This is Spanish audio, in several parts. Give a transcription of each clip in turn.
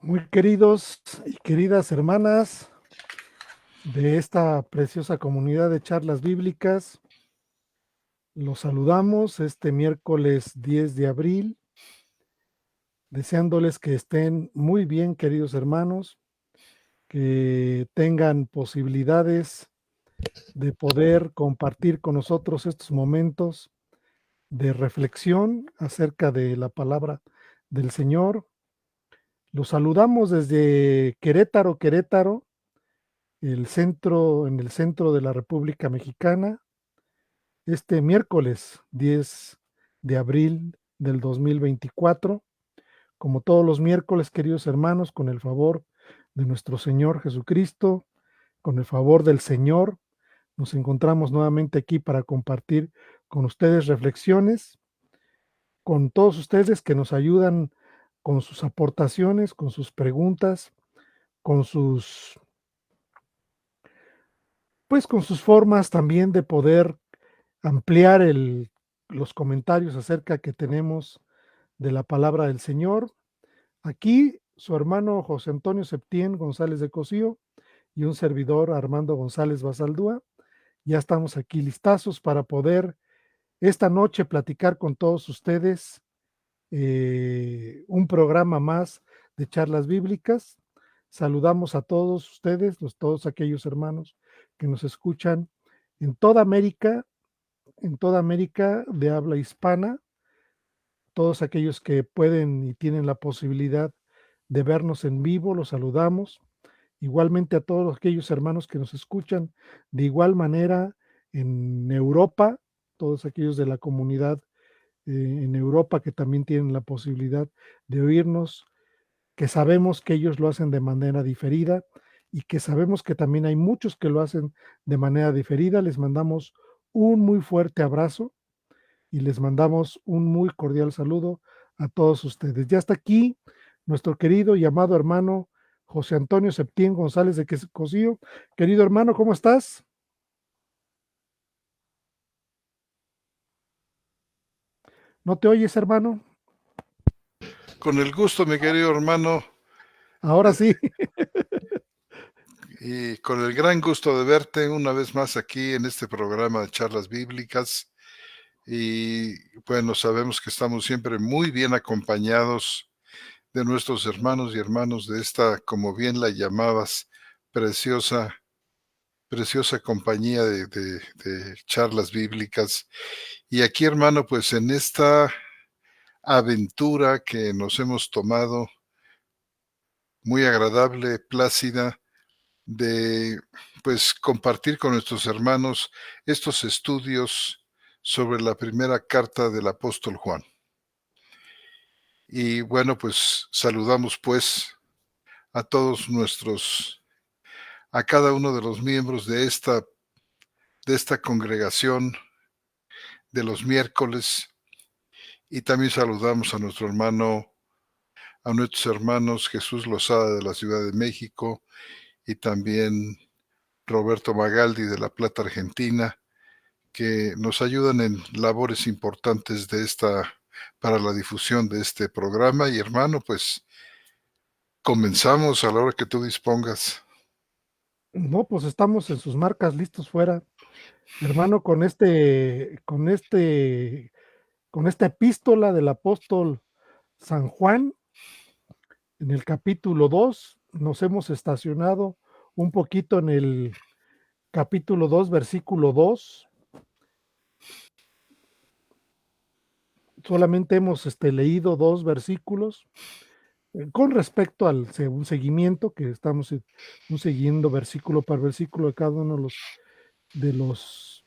Muy queridos y queridas hermanas de esta preciosa comunidad de charlas bíblicas, los saludamos este miércoles 10 de abril, deseándoles que estén muy bien, queridos hermanos, que tengan posibilidades de poder compartir con nosotros estos momentos de reflexión acerca de la palabra del Señor. Los saludamos desde Querétaro, Querétaro, en el centro de la República Mexicana, este miércoles 10 de abril del 2024. Como todos los miércoles, queridos hermanos, con el favor de nuestro Señor Jesucristo, con el favor del Señor, nos encontramos nuevamente aquí para compartir con ustedes reflexiones, con todos ustedes que nos ayudan con sus aportaciones, con sus preguntas, con sus con sus formas también de poder ampliar los comentarios acerca que tenemos de la palabra del Señor. Aquí su hermano José Antonio Septién González de Cosío y un servidor Armando González Basaldúa. Ya estamos aquí listazos para poder esta noche platicar con todos ustedes un programa más de charlas bíblicas. Saludamos a todos ustedes, todos aquellos hermanos que nos escuchan en toda América de habla hispana, todos aquellos que pueden y tienen la posibilidad de vernos en vivo, los saludamos. Igualmente a todos aquellos hermanos que nos escuchan de igual manera en Europa, todos aquellos de la comunidad en Europa que también tienen la posibilidad de oírnos, que sabemos que ellos lo hacen de manera diferida y que sabemos que también hay muchos que lo hacen de manera diferida. Les mandamos un muy fuerte abrazo y les mandamos un muy cordial saludo a todos ustedes. Ya está aquí nuestro querido y amado hermano José Antonio Septién González de Cosío. Querido hermano, ¿cómo estás? ¿No te oyes, hermano? Con el gusto, mi querido hermano, Ahora sí. y con el gran gusto de verte una vez más aquí en este programa de charlas bíblicas. Y bueno, sabemos que estamos siempre muy bien acompañados de nuestros hermanos y hermanos de esta, como bien la llamabas, preciosa, preciosa compañía de charlas bíblicas. Y aquí, hermano, pues en esta aventura que nos hemos tomado, muy agradable, plácida, de pues compartir con nuestros hermanos estos estudios sobre la primera carta del apóstol Juan. Y bueno, pues saludamos pues a todos a cada uno de los miembros de esta congregación de los miércoles, y también saludamos a nuestros hermanos Jesús Lozada de la Ciudad de México y también Roberto Magaldi de La Plata, Argentina, que nos ayudan en labores importantes para la difusión de este programa. Y hermano, pues comenzamos a la hora que tú dispongas. No, pues estamos en sus marcas listos fuera. Hermano, con esta epístola del apóstol San Juan, en el capítulo 2 nos hemos estacionado un poquito en el capítulo 2 versículo 2. Solamente hemos leído dos versículos con respecto al un seguimiento que estamos siguiendo versículo por versículo de cada uno de los,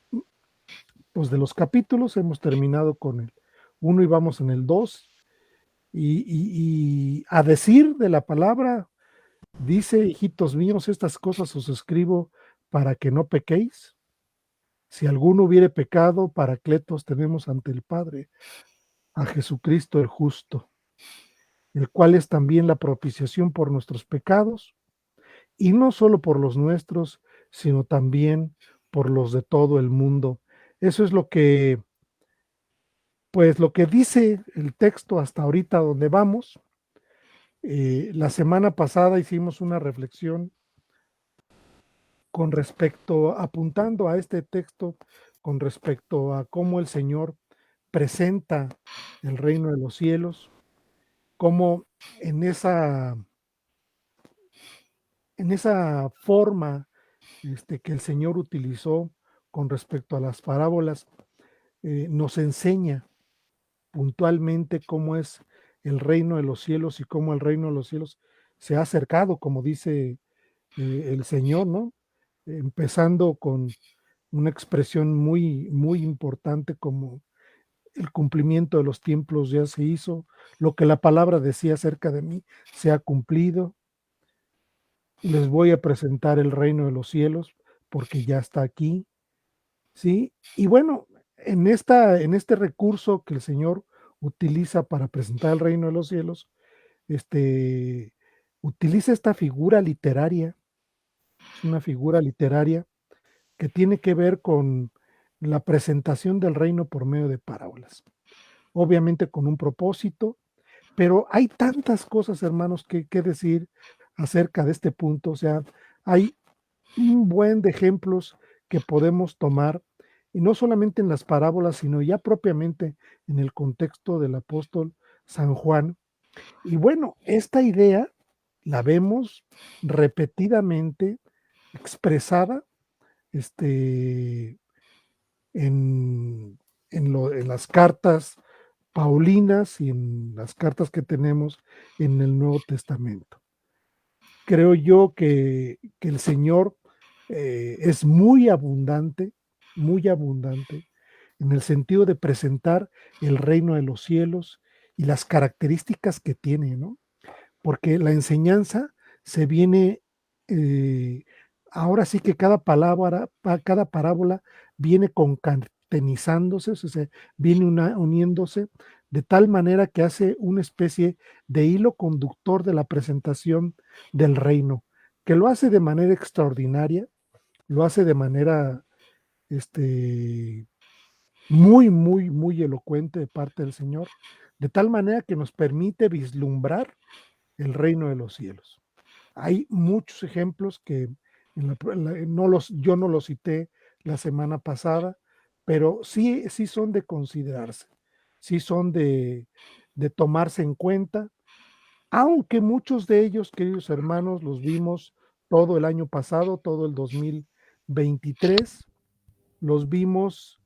pues de los capítulos. Hemos terminado con el 1 y vamos en el 2. Y a decir de la palabra, dice, hijitos míos, estas cosas os escribo para que no pequéis. Si alguno hubiere pecado, paracletos tenemos ante el Padre, a Jesucristo el justo, el cual es también la propiciación por nuestros pecados, y no solo por los nuestros, sino también por los de todo el mundo. Eso es lo que dice el texto hasta ahorita donde vamos. La semana pasada hicimos una reflexión con respecto, apuntando a este texto, con respecto a cómo el Señor presenta el reino de los cielos, cómo en esa, en esa forma que el Señor utilizó con respecto a las parábolas, nos enseña puntualmente cómo es el reino de los cielos y cómo el reino de los cielos se ha acercado, como dice el Señor, ¿no? Empezando con una expresión muy, muy importante como el cumplimiento de los tiempos ya se hizo, lo que la palabra decía acerca de mí se ha cumplido, les voy a presentar el reino de los cielos porque ya está aquí, ¿sí? Y bueno, en este recurso que el Señor utiliza para presentar el reino de los cielos, este, utiliza esta figura literaria, es una figura literaria que tiene que ver con la presentación del reino por medio de parábolas. Obviamente con un propósito, pero hay tantas cosas, hermanos, que decir acerca de este punto. O sea, hay un buen de ejemplos que podemos tomar, y no solamente en las parábolas, sino ya propiamente en el contexto del apóstol San Juan. Y bueno, esta idea la vemos repetidamente expresada este, en, en las cartas paulinas y en las cartas que tenemos en el Nuevo Testamento. Creo yo que el Señor es muy abundante en el sentido de presentar el reino de los cielos y las características que tiene, ¿no? Porque la enseñanza se viene, eh, ahora sí que cada palabra, cada parábola viene concatenizándose, o sea, viene uniéndose de tal manera que hace una especie de hilo conductor de la presentación del reino, que lo hace de manera extraordinaria, lo hace de manera este, muy, muy, muy elocuente de parte del Señor, de tal manera que nos permite vislumbrar el reino de los cielos. Hay muchos ejemplos que yo no los cité la semana pasada, pero sí, sí son de considerarse, sí son de tomarse en cuenta, aunque muchos de ellos, queridos hermanos, los vimos todo el año pasado, todo el 2023, los vimos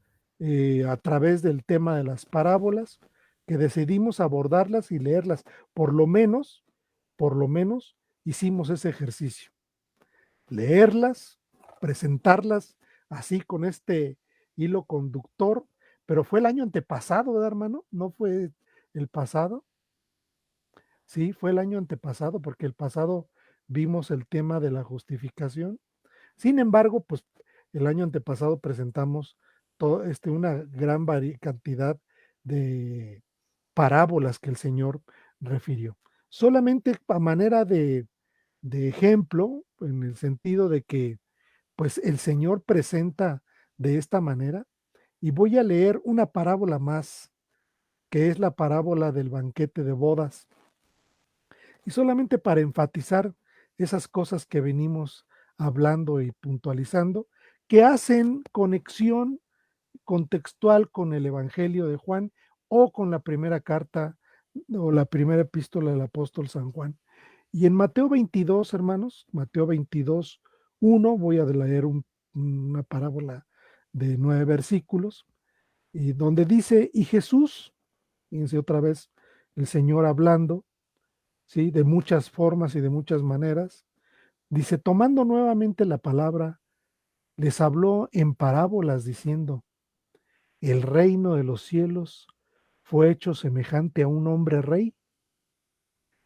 a través del tema de las parábolas, que decidimos abordarlas y leerlas, por lo menos hicimos ese ejercicio, leerlas, presentarlas así con este hilo conductor, pero fue el año antepasado, ¿verdad, hermano? No fue el pasado, sí, fue el año antepasado, porque el pasado vimos el tema de la justificación. Sin embargo, pues el año antepasado presentamos una gran cantidad de parábolas que el Señor refirió. Solamente a manera de ejemplo, en el sentido de que pues el Señor presenta de esta manera, y voy a leer una parábola más, que es la parábola del banquete de bodas, y solamente para enfatizar esas cosas que venimos hablando y puntualizando, que hacen conexión contextual con el Evangelio de Juan o con la primera carta o la primera epístola del apóstol San Juan. Y en Mateo 22, hermanos, Mateo 22, 1, voy a leer una parábola de 9 versículos, y donde dice, y Jesús, fíjense otra vez, el Señor hablando, ¿sí? De muchas formas y de muchas maneras, dice, tomando nuevamente la palabra, les habló en parábolas diciendo, el reino de los cielos fue hecho semejante a un hombre rey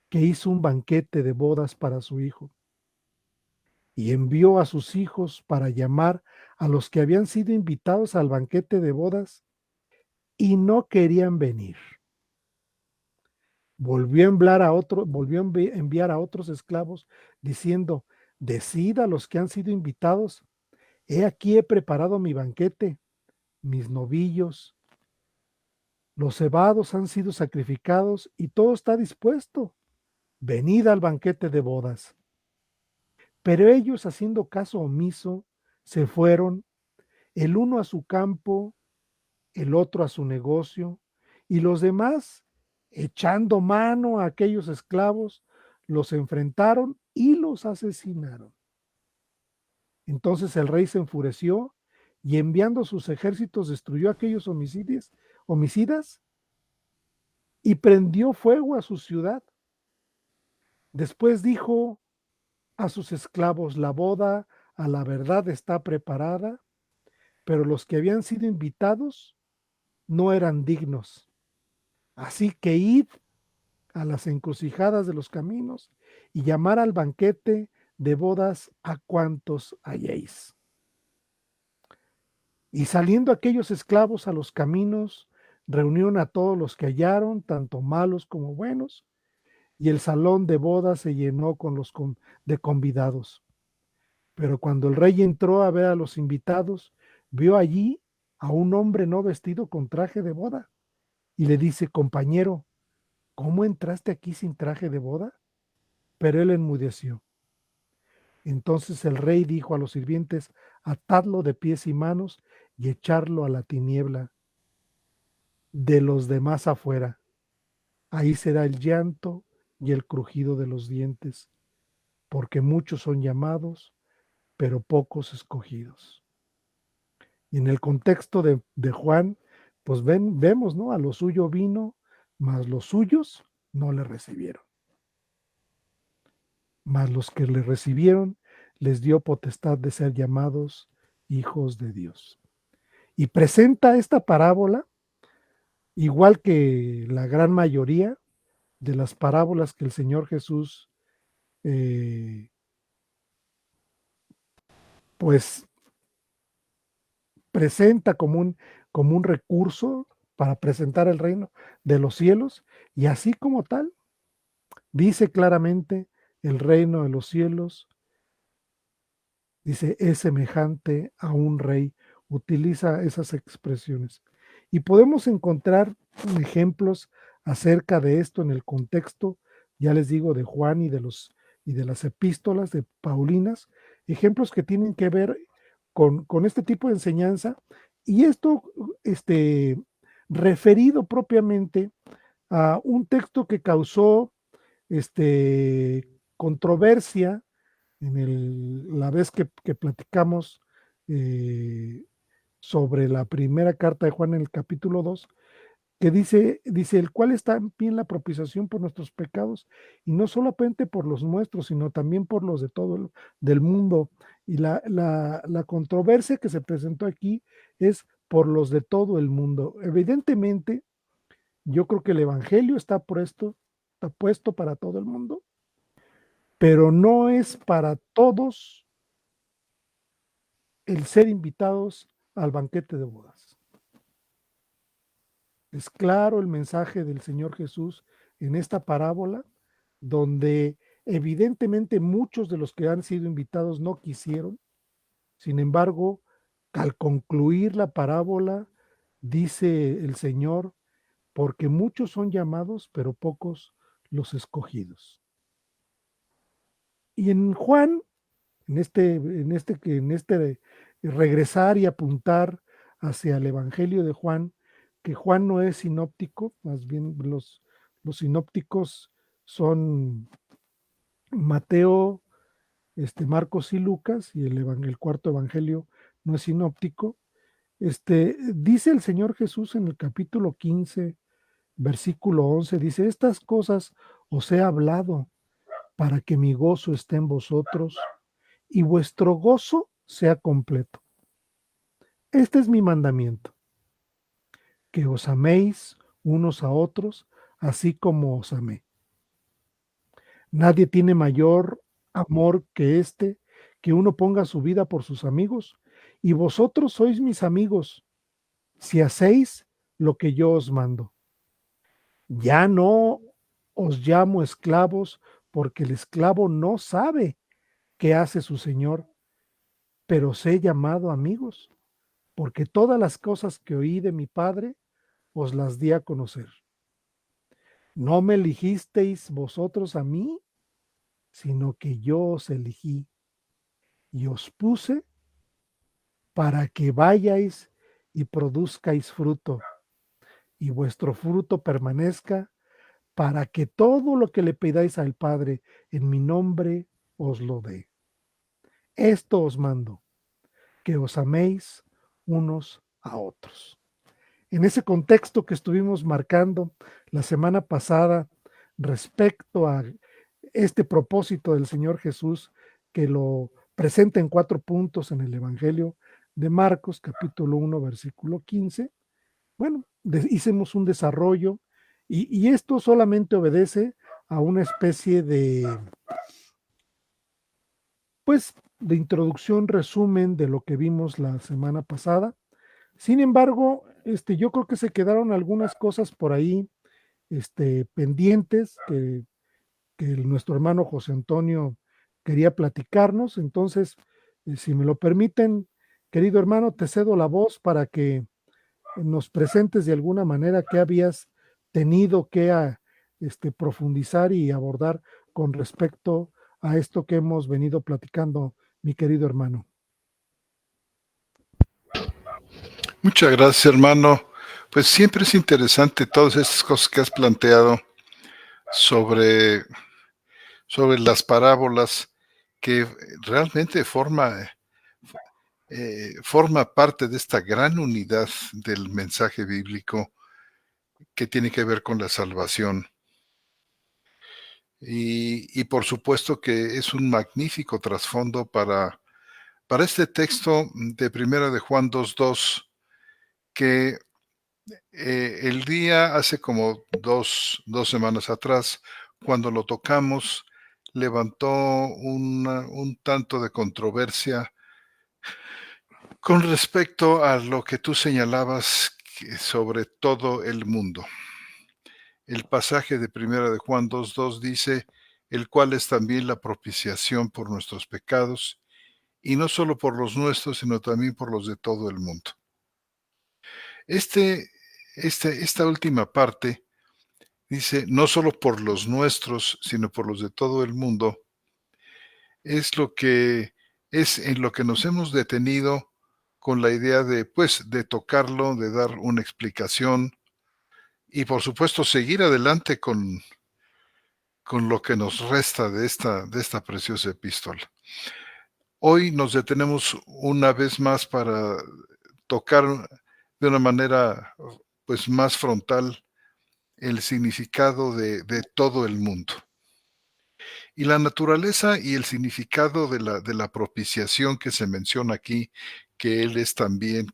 que hizo un banquete de bodas para su hijo y envió a sus hijos para llamar a los que habían sido invitados al banquete de bodas y no querían venir. Volvió a enviar a otros esclavos diciendo, decid a los que han sido invitados, he aquí he preparado mi banquete, mis novillos, los cebados han sido sacrificados y todo está dispuesto. venid al banquete de bodas. Pero ellos, haciendo caso omiso, se fueron, el uno a su campo, el otro a su negocio, y los demás, echando mano a aquellos esclavos, los enfrentaron y los asesinaron. Entonces el rey se enfureció y enviando sus ejércitos destruyó a aquellos homicidas y prendió fuego a su ciudad. Después dijo a sus esclavos: la boda a la verdad está preparada, pero los que habían sido invitados no eran dignos. Así que id a las encrucijadas de los caminos y llamar al banquete de bodas a cuantos halléis. Y saliendo aquellos esclavos a los caminos, reunieron a todos los que hallaron, tanto malos como buenos, y el salón de bodas se llenó de convidados. Pero cuando el rey entró a ver a los invitados, vio allí a un hombre no vestido con traje de boda, y le dice: compañero, ¿cómo entraste aquí sin traje de boda? Pero él enmudeció. Entonces el rey dijo a los sirvientes: atadlo de pies y manos y echarlo a la tiniebla de los demás afuera. Ahí será el llanto y el crujido de los dientes, porque muchos son llamados, pero pocos escogidos. Y en el contexto de Juan, pues vemos, ¿no? A lo suyo vino, mas los suyos no le recibieron. Mas los que le recibieron, les dio potestad de ser llamados hijos de Dios. Y presenta esta parábola, igual que la gran mayoría de las parábolas que el Señor Jesús pues presenta como un recurso para presentar el reino de los cielos, y así como tal, dice claramente: el reino de los cielos, dice, es semejante a un rey, utiliza esas expresiones. Y podemos encontrar ejemplos acerca de esto en el contexto, ya les digo, de Juan y de las epístolas de Paulinas, ejemplos que tienen que ver con este tipo de enseñanza, y esto referido propiamente a un texto que causó controversia la vez que platicamos sobre la primera carta de Juan en el capítulo 2, que dice: el cual está bien la propiciación por nuestros pecados, y no solamente por los nuestros, sino también por los de todo del mundo. Y la controversia que se presentó aquí es por los de todo el mundo. Evidentemente, yo creo que el Evangelio está puesto para todo el mundo, pero no es para todos el ser invitados al banquete de bodas. Es claro el mensaje del Señor Jesús en esta parábola, donde evidentemente muchos de los que han sido invitados no quisieron. Sin embargo, al concluir la parábola, dice el Señor: porque muchos son llamados, pero pocos los escogidos. Y en Juan, en este regresar y apuntar hacia el Evangelio de Juan, que Juan no es sinóptico, más bien los sinópticos son Mateo, Marcos y Lucas, y el cuarto evangelio no es sinóptico. Dice el Señor Jesús en el capítulo 15, versículo 11, dice: estas cosas os he hablado para que mi gozo esté en vosotros y vuestro gozo sea completo. Este es mi mandamiento, que os améis unos a otros, así como os amé. Nadie tiene mayor amor que que uno ponga su vida por sus amigos, y vosotros sois mis amigos, si hacéis lo que yo os mando. Ya no os llamo esclavos, porque el esclavo no sabe qué hace su señor, pero os he llamado amigos, porque todas las cosas que oí de mi Padre os las di a conocer. No me elegisteis vosotros a mí, sino que yo os elegí y os puse para que vayáis y produzcáis fruto, y vuestro fruto permanezca, para que todo lo que le pidáis al Padre en mi nombre os lo dé. Esto os mando, que os améis unos a otros. En ese contexto que estuvimos marcando la semana pasada respecto a este propósito del Señor Jesús, que lo presenta en 4 puntos en el Evangelio de Marcos, capítulo 1, versículo 15. Bueno, hicimos un desarrollo y esto solamente obedece a una especie de, pues, de introducción, resumen de lo que vimos la semana pasada. Sin embargo, yo creo que se quedaron algunas cosas por ahí, pendientes que nuestro hermano José Antonio quería platicarnos. Entonces, si me lo permiten, querido hermano, te cedo la voz para que nos presentes de alguna manera qué habías tenido que profundizar y abordar con respecto a esto que hemos venido platicando, mi querido hermano. Muchas gracias, hermano. Pues siempre es interesante todas estas cosas que has planteado sobre, sobre las parábolas, que realmente forma parte de esta gran unidad del mensaje bíblico que tiene que ver con la salvación. Y por supuesto que es un magnífico trasfondo para este texto de Primera de Juan 2:2, que el día hace como dos semanas atrás, cuando lo tocamos, levantó un tanto de controversia con respecto a lo que tú señalabas sobre todo el mundo. El pasaje de Primera de Juan 2:2 dice, el cual es también la propiciación por nuestros pecados, y no solo por los nuestros, sino también por los de todo el mundo. Esta última parte dice, no solo por los nuestros, sino por los de todo el mundo, es lo que es en lo que nos hemos detenido con la idea de, pues, de tocarlo, de dar una explicación y por supuesto seguir adelante con lo que nos resta de esta preciosa epístola. Hoy nos detenemos una vez más para tocar de una manera pues más frontal el significado de todo el mundo. Y la naturaleza y el significado de la propiciación que se menciona aquí, que Él es también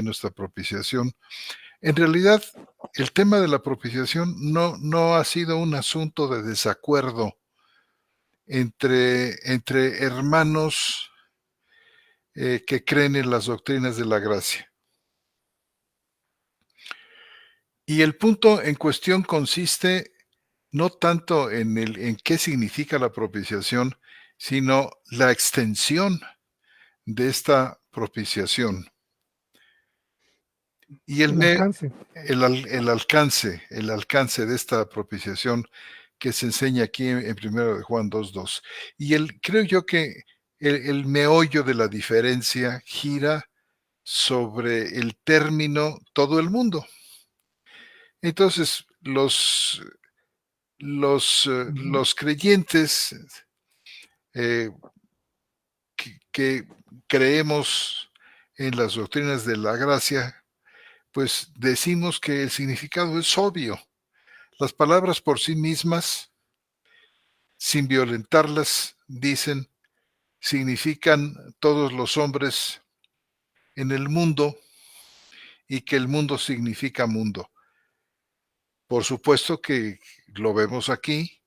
nuestra propiciación. En realidad, el tema de la propiciación no ha sido un asunto de desacuerdo entre hermanos que creen en las doctrinas de la gracia. Y el punto en cuestión consiste no tanto en qué significa la propiciación, sino la extensión de esta propiciación. Y El alcance. el alcance de esta propiciación que se enseña aquí en 1 de Juan 2:2. Y creo yo que el meollo de la diferencia gira sobre el término todo el mundo. Entonces, Ujú. los creyentes eh, que creemos en las doctrinas de la gracia, pues decimos que el significado es obvio. Las palabras por sí mismas, sin violentarlas, dicen, significan todos los hombres en el mundo y que el mundo significa mundo. Por supuesto que lo vemos aquí,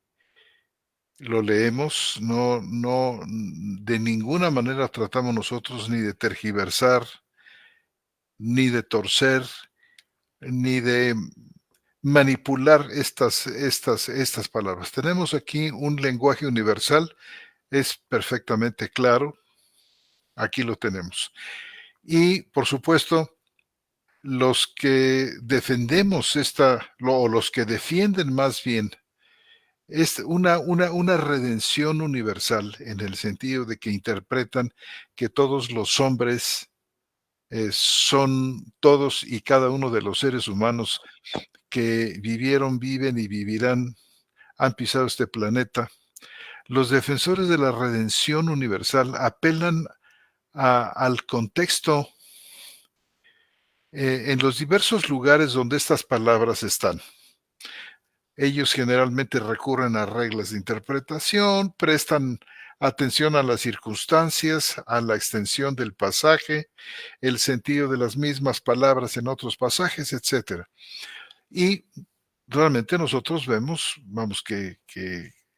lo leemos, de ninguna manera tratamos nosotros ni de tergiversar, ni de torcer, ni de manipular estas palabras. Tenemos aquí un lenguaje universal, es perfectamente claro, aquí lo tenemos. Y, por supuesto, los que defendemos o los que defienden más bien es una redención universal, en el sentido de que interpretan que todos los hombres son todos y cada uno de los seres humanos que vivieron, viven y vivirán, han pisado este planeta. Los defensores de la redención universal apelan al contexto en los diversos lugares donde estas palabras están. Ellos generalmente recurren a reglas de interpretación, prestan atención a las circunstancias, a la extensión del pasaje, el sentido de las mismas palabras en otros pasajes, etcétera. Y realmente nosotros vemos, vamos, que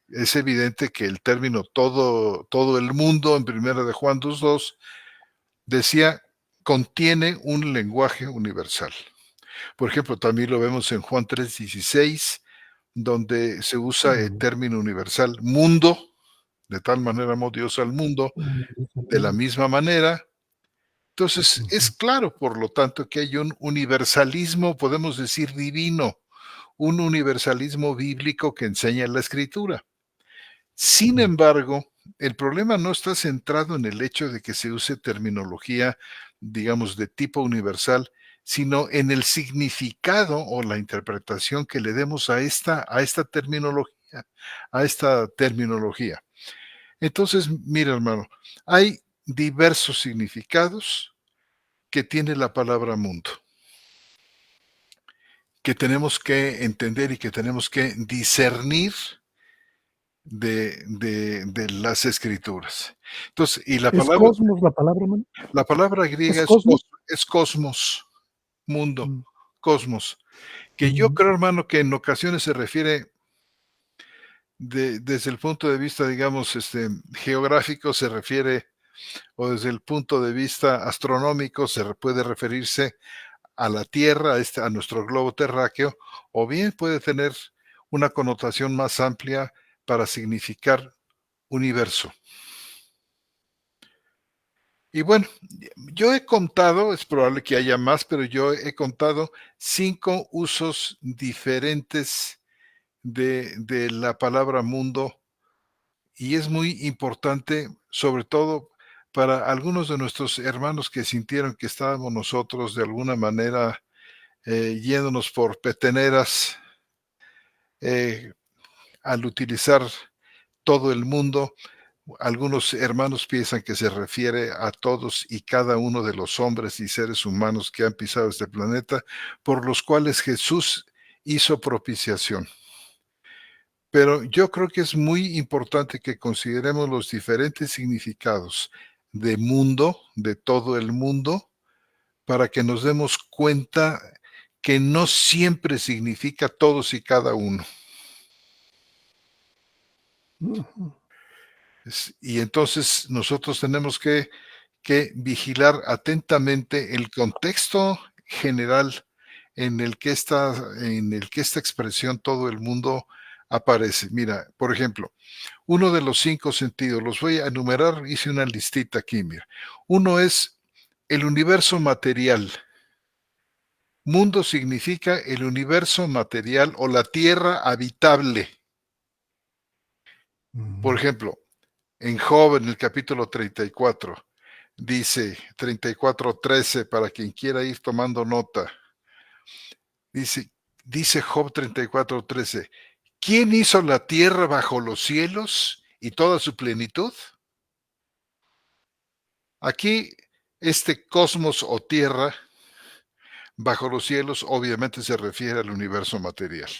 es evidente que el término todo el mundo en primera de Juan 2:2 decía contiene un lenguaje universal. Por ejemplo, también lo vemos en Juan 3:16, donde se usa el Mm, término universal mundo, de tal manera amó Dios al mundo, dice el de la mundo. misma manera. Entonces, es Ujú, claro, por lo tanto, que hay un universalismo, podemos decir, divino, un universalismo bíblico que enseña la Escritura. Sin mm, embargo, el problema no está centrado en el hecho de que se use terminología, digamos, de tipo universal, sino en el significado o la interpretación que le demos a esta terminología. Entonces, mira, hermano, hay diversos significados que tiene la palabra mundo, que tenemos que entender y que tenemos que discernir de las escrituras. Entonces, y la ¿Es palabra, cosmos la palabra, hermano? la palabra ¿Es griega cosmos? es cosmos, mundo, Mm, cosmos, que yo ujú, creo, hermano, que en ocasiones se refiere desde el punto de vista, digamos, geográfico, se refiere, o desde el punto de vista astronómico, puede referirse a la Tierra, a nuestro globo terráqueo, o bien puede tener una connotación más amplia para significar universo. Y bueno, yo he contado, es probable que haya más, pero yo he contado 5 usos diferentes de la palabra mundo, y es muy importante, sobre todo para algunos de nuestros hermanos que sintieron que estábamos nosotros de alguna manera yéndonos por peteneras eh, al utilizar todo el mundo. Algunos hermanos piensan que se refiere a todos y cada uno de los hombres y seres humanos que han pisado este planeta, por los cuales Jesús hizo propiciación. Pero yo creo que es muy importante que consideremos los diferentes significados de mundo, de todo el mundo, para que nos demos cuenta que no siempre significa todos y cada uno. ujú. Y entonces nosotros tenemos que vigilar atentamente el contexto general en el que esta expresión todo el mundo aparece. Mira, por ejemplo, uno de los 5 sentidos, los voy a enumerar, hice una listita aquí, mira. Uno es el universo material. Mundo significa el universo material o la tierra habitable. Por Ujú, ejemplo, en Job, en el capítulo 34, dice 34:13, para quien quiera ir tomando nota, dice, dice Job 34:13, ¿quién hizo la tierra bajo los cielos y toda su plenitud? Aquí, este cosmos o tierra bajo los cielos obviamente se refiere al universo material.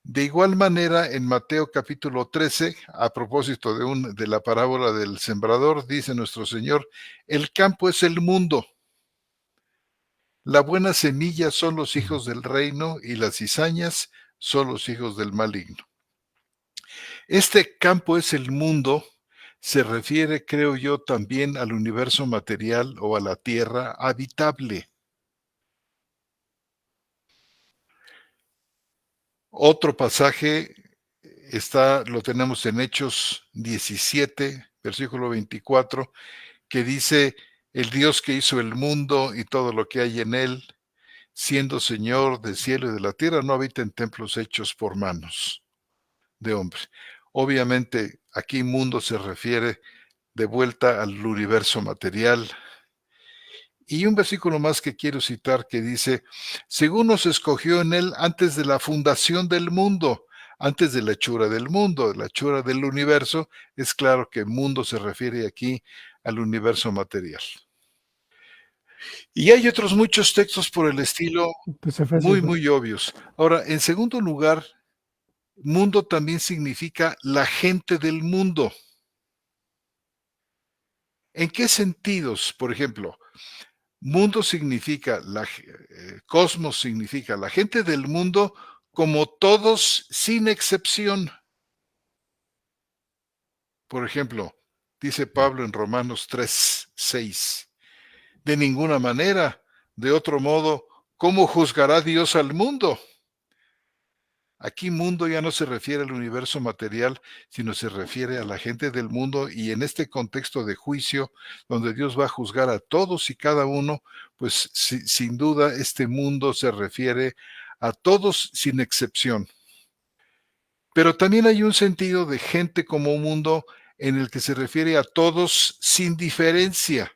De igual manera, en Mateo capítulo 13, a propósito de la parábola del sembrador, dice nuestro Señor, el campo es el mundo, la buena semilla son los ujú. hijos del reino y las cizañas son los hijos del maligno. Este campo es el mundo, se refiere, creo yo, también al universo material o a la tierra habitable. Otro pasaje lo tenemos en Hechos 17, versículo 24, que dice, el Dios que hizo el mundo y todo lo que hay en él. siendo Señor del cielo y de la tierra, no habita en templos hechos por manos de hombre. Obviamente, aquí mundo se refiere de vuelta al universo material. Y un versículo más que quiero citar que dice, según nos escogió en él antes de la fundación del mundo, antes de la hechura del mundo, de la hechura del universo, es claro que mundo se refiere aquí al universo material. Y hay otros muchos textos por el estilo Pues Efesios muy, 2. muy obvios. Ahora, en segundo lugar, mundo también significa la gente del mundo. ¿En qué sentidos? Por ejemplo, mundo significa, cosmos significa la gente del mundo como todos sin excepción. Por ejemplo, dice Pablo en Romanos 3:6, de ninguna manera, de otro modo, ¿cómo juzgará Dios al mundo? Aquí mundo ya no se refiere al universo material, sino se refiere a la gente del mundo y en este contexto de juicio, donde Dios va a juzgar a todos y cada uno, pues sin duda este mundo se refiere a todos sin excepción. Pero también hay un sentido de gente como mundo en el que se refiere a todos sin diferencia,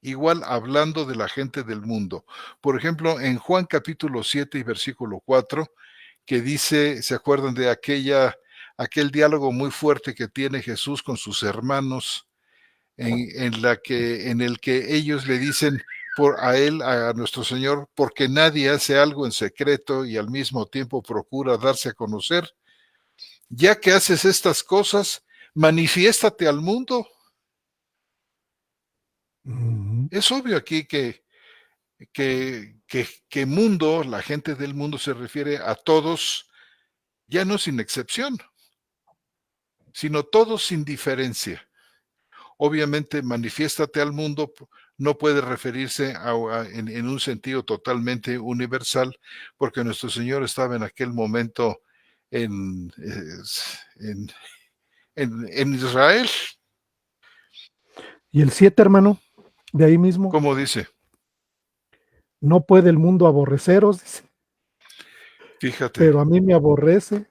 igual hablando de la gente del mundo. Por ejemplo, en Juan capítulo 7 y versículo 4, que dice, ¿se acuerdan de aquel diálogo muy fuerte que tiene Jesús con sus hermanos, en el que ellos le dicen a él, a nuestro Señor, porque nadie hace algo en secreto y al mismo tiempo procura darse a conocer? Ya que haces estas cosas, manifiéstate al mundo. Ujú. Es obvio aquí que mundo, la gente del mundo se refiere a todos, ya no sin excepción, sino todos sin diferencia. Obviamente, manifiéstate al mundo no puede referirse en un sentido totalmente universal, porque nuestro Señor estaba en aquel momento en, en, en Israel, Y el 7, hermano, de ahí mismo, como dice, no puede el mundo aborreceros, dice, fíjate, pero a mí me aborrece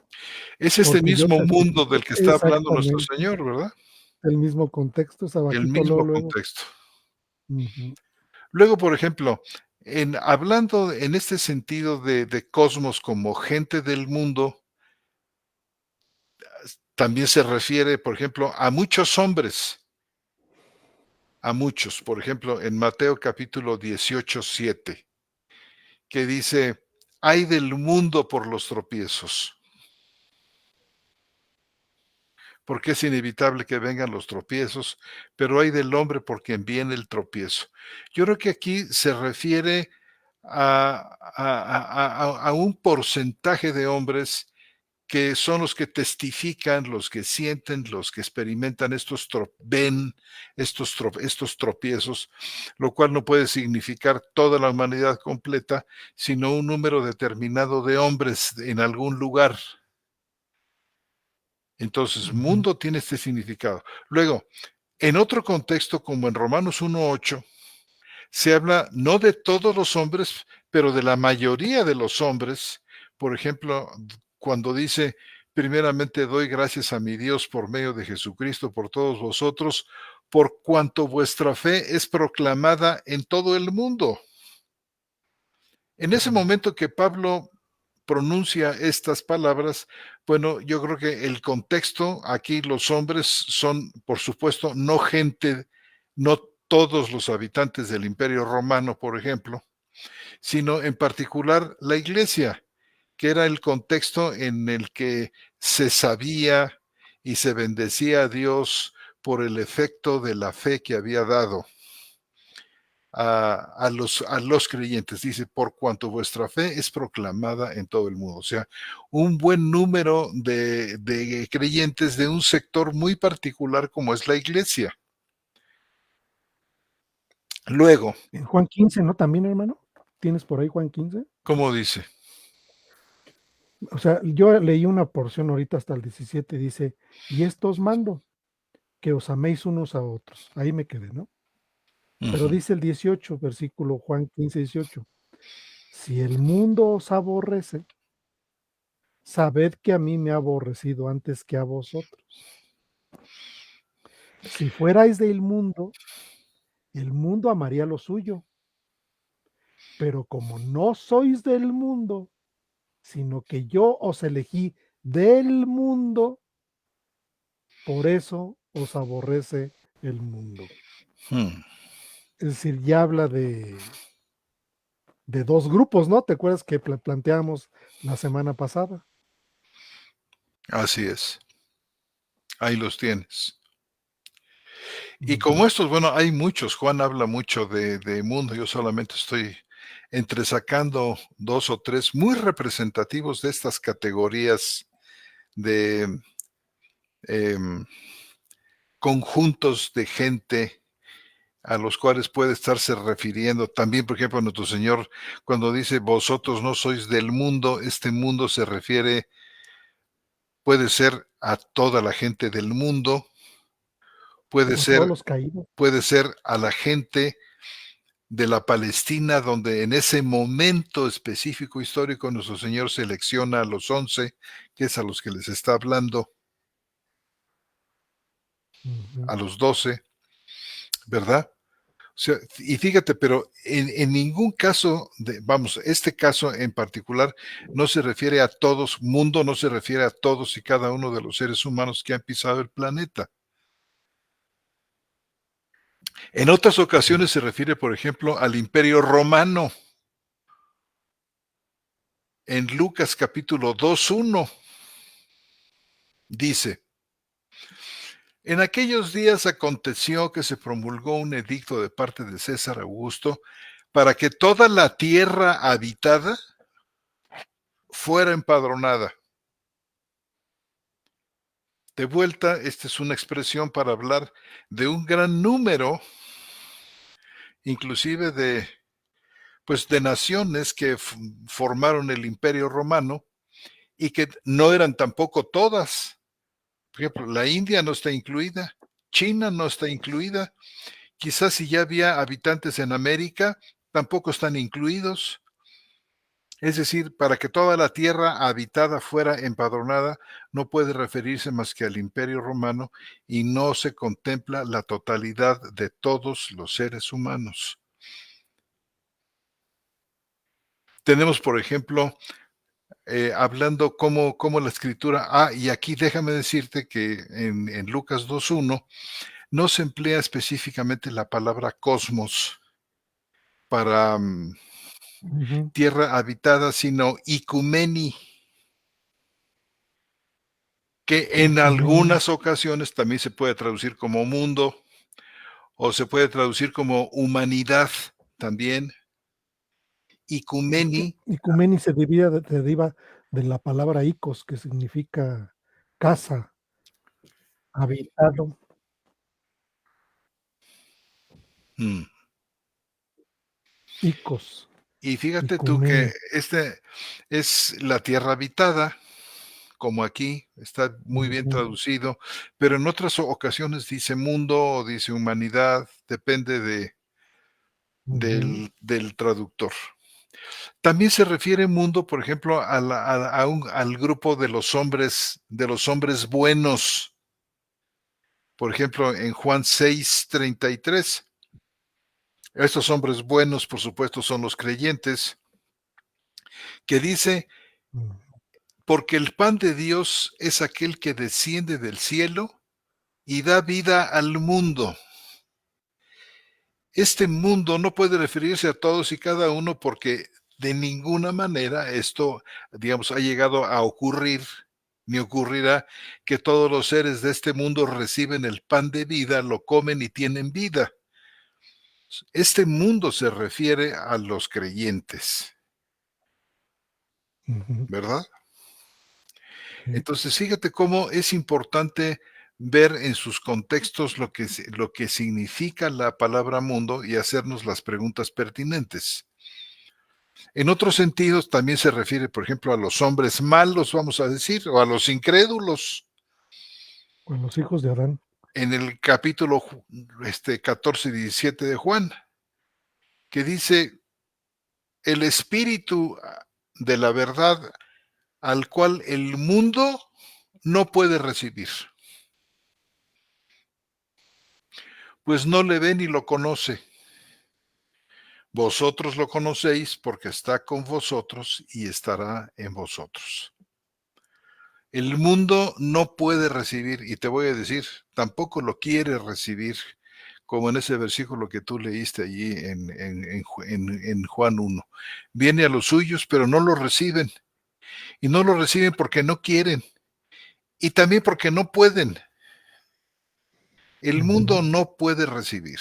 es este porque yo mismo mundo sacrifico del que está hablando nuestro exactamente, Señor, ¿verdad? el mismo contexto, es El abajito luego, mismo luego. contexto. Ujú. Luego, por ejemplo, hablando en este sentido de cosmos como gente del mundo, también se refiere, por ejemplo, a muchos hombres, a muchos. Por ejemplo, en Mateo capítulo 18:7, que dice, hay del mundo por los tropiezos, porque es inevitable que vengan los tropiezos, pero hay del hombre por quien viene el tropiezo. Yo creo que aquí se refiere a un porcentaje de hombres que son los que testifican, los que sienten, los que experimentan ven estos tropiezos, lo cual no puede significar toda la humanidad completa, sino un número determinado de hombres en algún lugar. Entonces, Ujú. mundo tiene este significado. Luego, en otro contexto, como en Romanos 1:8, se habla no de todos los hombres, pero de la mayoría de los hombres. Por ejemplo, cuando dice, primeramente doy gracias a mi Dios por medio de Jesucristo, por todos vosotros, por cuanto vuestra fe es proclamada en todo el mundo. En ese Ujú. momento que Pablo pronuncia estas palabras, bueno, yo creo que el contexto aquí los hombres son, por supuesto, no gente, no todos los habitantes del Imperio Romano, por ejemplo, sino en particular la iglesia, que era el contexto en el que se sabía y se bendecía a Dios por el efecto de la fe que había dado a los creyentes. Dice, por cuanto vuestra fe es proclamada en todo el mundo. O sea, un buen número de creyentes de un sector muy particular como es la iglesia. Luego, En Juan 15, ¿no? También, hermano, ¿tienes por ahí Juan 15? ¿cómo dice? O sea, yo leí una porción ahorita hasta el 17, dice, y esto os mando, que os améis unos a otros. Ahí me quedé, ¿no? Pero Ujú. dice el 18, versículo Juan 15, 18. si el mundo os aborrece, sabed que a mí me ha aborrecido antes que a vosotros. Si fuerais del mundo, el mundo amaría lo suyo, pero como no sois del mundo, sino que yo os elegí del mundo, por eso os aborrece el mundo. Hmm, Es decir, ya habla de dos grupos, ¿no? ¿Te acuerdas que planteamos la semana pasada? así es, ahí los tienes. Y como Ujú, estos, bueno, hay muchos. Juan habla mucho de mundo. Yo solamente estoy entresacando 2 o 3 muy representativos de estas categorías de, em, conjuntos de gente a los cuales puede estarse refiriendo. También, por ejemplo, nuestro Señor, cuando dice: "Vosotros no sois del mundo", este mundo se refiere, puede ser a toda la gente del mundo, puede o a todos ser los caídos. puede ser a la gente de la Palestina, donde en ese momento específico histórico nuestro Señor selecciona a los 11, que es a los que les está hablando, Ujú, a los 12, ¿verdad? O sea, y fíjate, pero en ningún caso, vamos, este caso en particular no se refiere a todos, mundo no se refiere a todos y cada uno de los seres humanos que han pisado el planeta. En otras sí, ocasiones se refiere, por ejemplo, al Imperio Romano. En Lucas capítulo 2:1 dice: En aquellos días aconteció que se promulgó un edicto de parte de César Augusto para que toda la tierra habitada fuera empadronada. De vuelta, esta es una expresión para hablar de un gran número, inclusive pues, de naciones que formaron el Imperio Romano y que no eran tampoco todas. Por ejemplo, la India no está incluida, China no está incluida, quizás si ya había habitantes en América, tampoco están incluidos. Es decir, para que toda la tierra habitada fuera empadronada, no puede referirse más que al Imperio Romano y no se contempla la totalidad de todos los seres humanos. Tenemos, por ejemplo, hablando cómo la escritura, y aquí déjame decirte que en Lucas 2:1 no se emplea específicamente la palabra cosmos para ujú, tierra habitada, sino icumeni, que en ecumenia, algunas ocasiones también se puede traducir como mundo o se puede traducir como humanidad también. Icumeni, ecumeni se deriva de la palabra icos, que significa casa, habitado, mm, icos, y fíjate tú que ecumenia. este es la tierra habitada, como aquí está muy bien Ujú, traducido, pero en otras ocasiones dice mundo o dice humanidad, depende ujú, del traductor. También se refiere mundo, por ejemplo, al grupo de los hombres buenos. Por ejemplo, en Juan 6:33, estos hombres buenos, por supuesto, son los creyentes, que dice: mm, porque el pan de Dios es aquel que desciende del cielo y da vida al mundo. Este mundo no puede referirse a todos y cada uno porque de ninguna manera esto, digamos, ha llegado a ocurrir, ni ocurrirá que todos los seres de este mundo reciben el pan de vida, lo comen y tienen vida. Este mundo se refiere a los creyentes, ujú, ¿verdad? sí. Entonces, fíjate cómo es importante ver en sus contextos lo que significa la palabra mundo y hacernos las preguntas pertinentes. En otros sentidos, también se refiere, por ejemplo, a los hombres malos, vamos a decir, o a los incrédulos. Con los hijos de Adán. En el capítulo 14 y 17 de Juan, que dice: el espíritu de la verdad al cual el mundo no puede recibir, pues no le ve ni lo conoce. Vosotros lo conocéis porque está con vosotros y estará en vosotros. El mundo no puede recibir, y te voy a decir, tampoco lo quiere recibir, como en ese versículo que tú leíste allí en Juan 1. Viene a los suyos, pero no lo reciben. Y no lo reciben porque no quieren. Y también porque no pueden. El mundo Ujú, no puede recibir.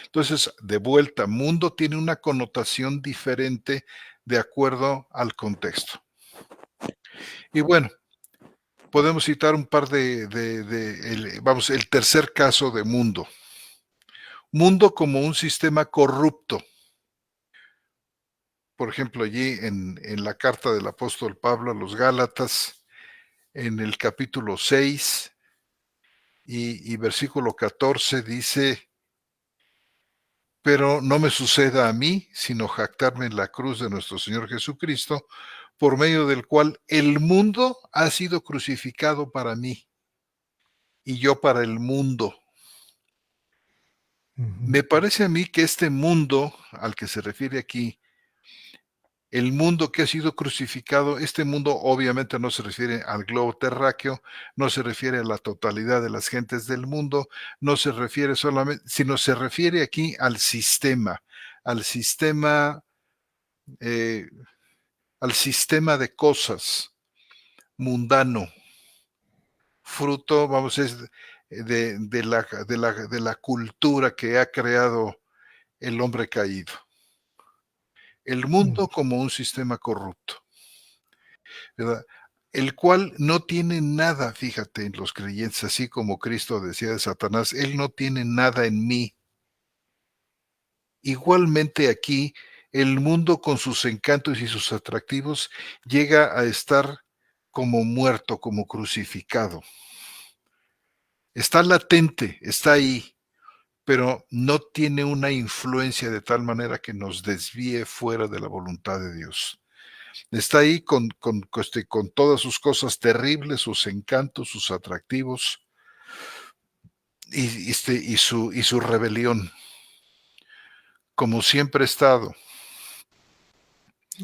Entonces, de vuelta, mundo tiene una connotación diferente de acuerdo al contexto. Y bueno, podemos citar un par vamos, el tercer caso de mundo. Mundo como un sistema corrupto. Por ejemplo, allí en la carta del apóstol Pablo a los Gálatas, en el capítulo 6 y versículo 14 dice, pero no me suceda a mí, sino jactarme en la cruz de nuestro Señor Jesucristo, por medio del cual el mundo ha sido crucificado para mí y yo para el mundo. ujú, Me parece a mí que este mundo al que se refiere aquí, el mundo que ha sido crucificado, este mundo obviamente no se refiere al globo terráqueo, no se refiere a la totalidad de las gentes del mundo, no se refiere solamente, sino se refiere aquí al sistema, eh, al sistema de cosas mundano, fruto, vamos, es de la cultura que ha creado el hombre caído. El ujú, mundo como un sistema corrupto, ¿verdad? El cual no tiene nada, fíjate, en los creyentes, así como Cristo decía de Satanás, él no tiene nada en mí. Igualmente aquí, el mundo con sus encantos y sus atractivos llega a estar como muerto, como crucificado. Está latente, está ahí, pero no tiene una influencia de tal manera que nos desvíe fuera de la voluntad de Dios. Está ahí con todas sus cosas terribles, sus encantos, sus atractivos y su rebelión, como siempre ha estado.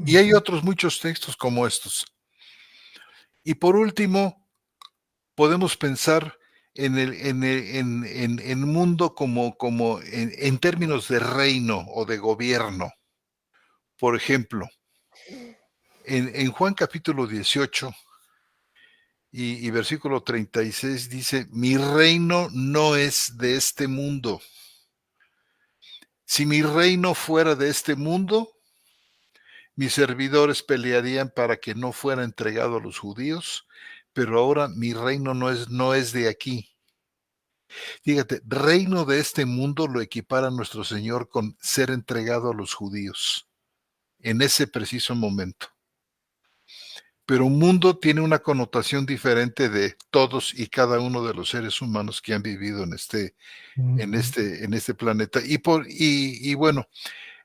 Y hay ujú. otros muchos textos como estos. Y por último, podemos pensar en mundo como en términos de reino o de gobierno. Por ejemplo, en Juan capítulo 18 y versículo 36 dice, mi reino no es de este mundo. Si mi reino fuera de este mundo, mis servidores pelearían para que no fuera entregado a los judíos, pero ahora mi reino no es de aquí. Fíjate, reino de este mundo lo equipara nuestro Señor con ser entregado a los judíos en ese preciso momento. Pero mundo tiene una connotación diferente de todos y cada uno de los seres humanos que han vivido Ujú, en este planeta. Y bueno,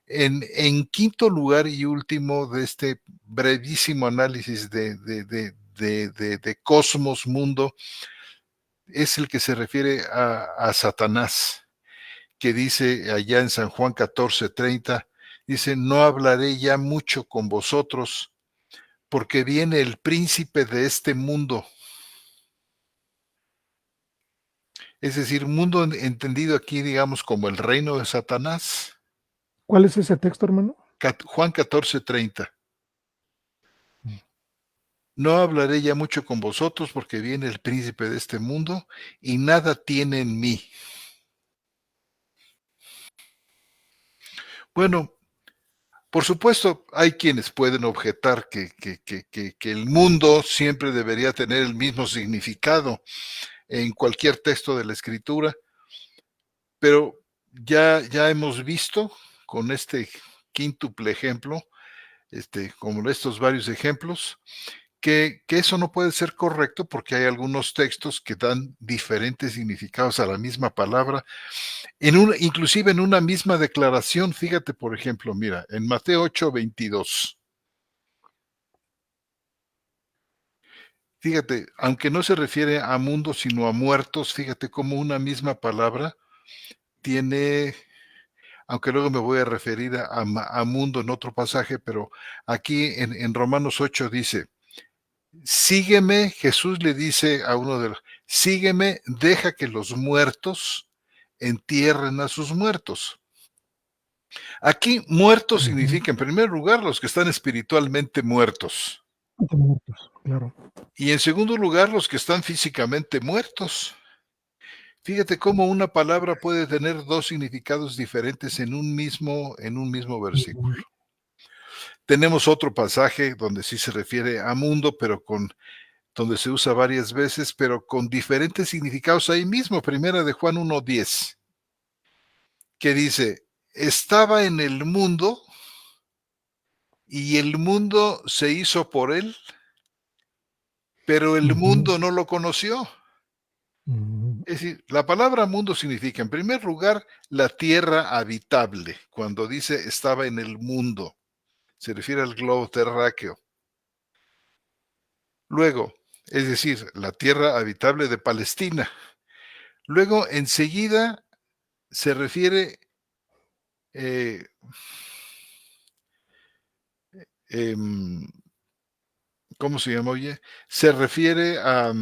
en quinto lugar y último de este brevísimo análisis de cosmos, mundo, es el que se refiere a Satanás, que dice allá en San Juan 14:30, dice, no hablaré ya mucho con vosotros, porque viene el príncipe de este mundo. Es decir, mundo entendido aquí, digamos, como el reino de Satanás. ¿Cuál es ese texto, hermano? Juan 14:30. Mm. No hablaré ya mucho con vosotros porque viene el príncipe de este mundo y nada tiene en mí. Bueno, por supuesto, hay quienes pueden objetar que el mundo siempre debería tener el mismo significado en cualquier texto de la escritura, pero ya hemos visto con este quíntuple ejemplo, como estos varios ejemplos, que eso no puede ser correcto porque hay algunos textos que dan diferentes significados a la misma palabra, inclusive en una misma declaración. Fíjate, por ejemplo, mira, en Mateo 8:22. Fíjate, aunque no se refiere a mundo, sino a muertos, fíjate cómo una misma palabra tiene, aunque luego me voy a referir a mundo en otro pasaje, pero aquí en Romanos 8 dice, sígueme, Jesús le dice a uno de los, sígueme, deja que los muertos entierren a sus muertos. Aquí muertos Ujú. significa, en primer lugar, los que están espiritualmente muertos. De muertos, claro. Y en segundo lugar, los que están físicamente muertos. Fíjate cómo una palabra puede tener dos significados diferentes en un mismo versículo. Ujú. Tenemos otro pasaje donde sí se refiere a mundo, pero donde se usa varias veces, pero con diferentes significados ahí mismo. Primera de Juan 1:10, que dice, estaba en el mundo y el mundo se hizo por él, pero el Ujú. mundo no lo conoció. Ujú. Es decir, la palabra mundo significa, en primer lugar, la tierra habitable. Cuando dice estaba en el mundo, se refiere al globo terráqueo. Luego, es decir, la tierra habitable de Palestina. Luego, enseguida, se refiere, eh, em, ¿cómo se llama? Oye, se refiere a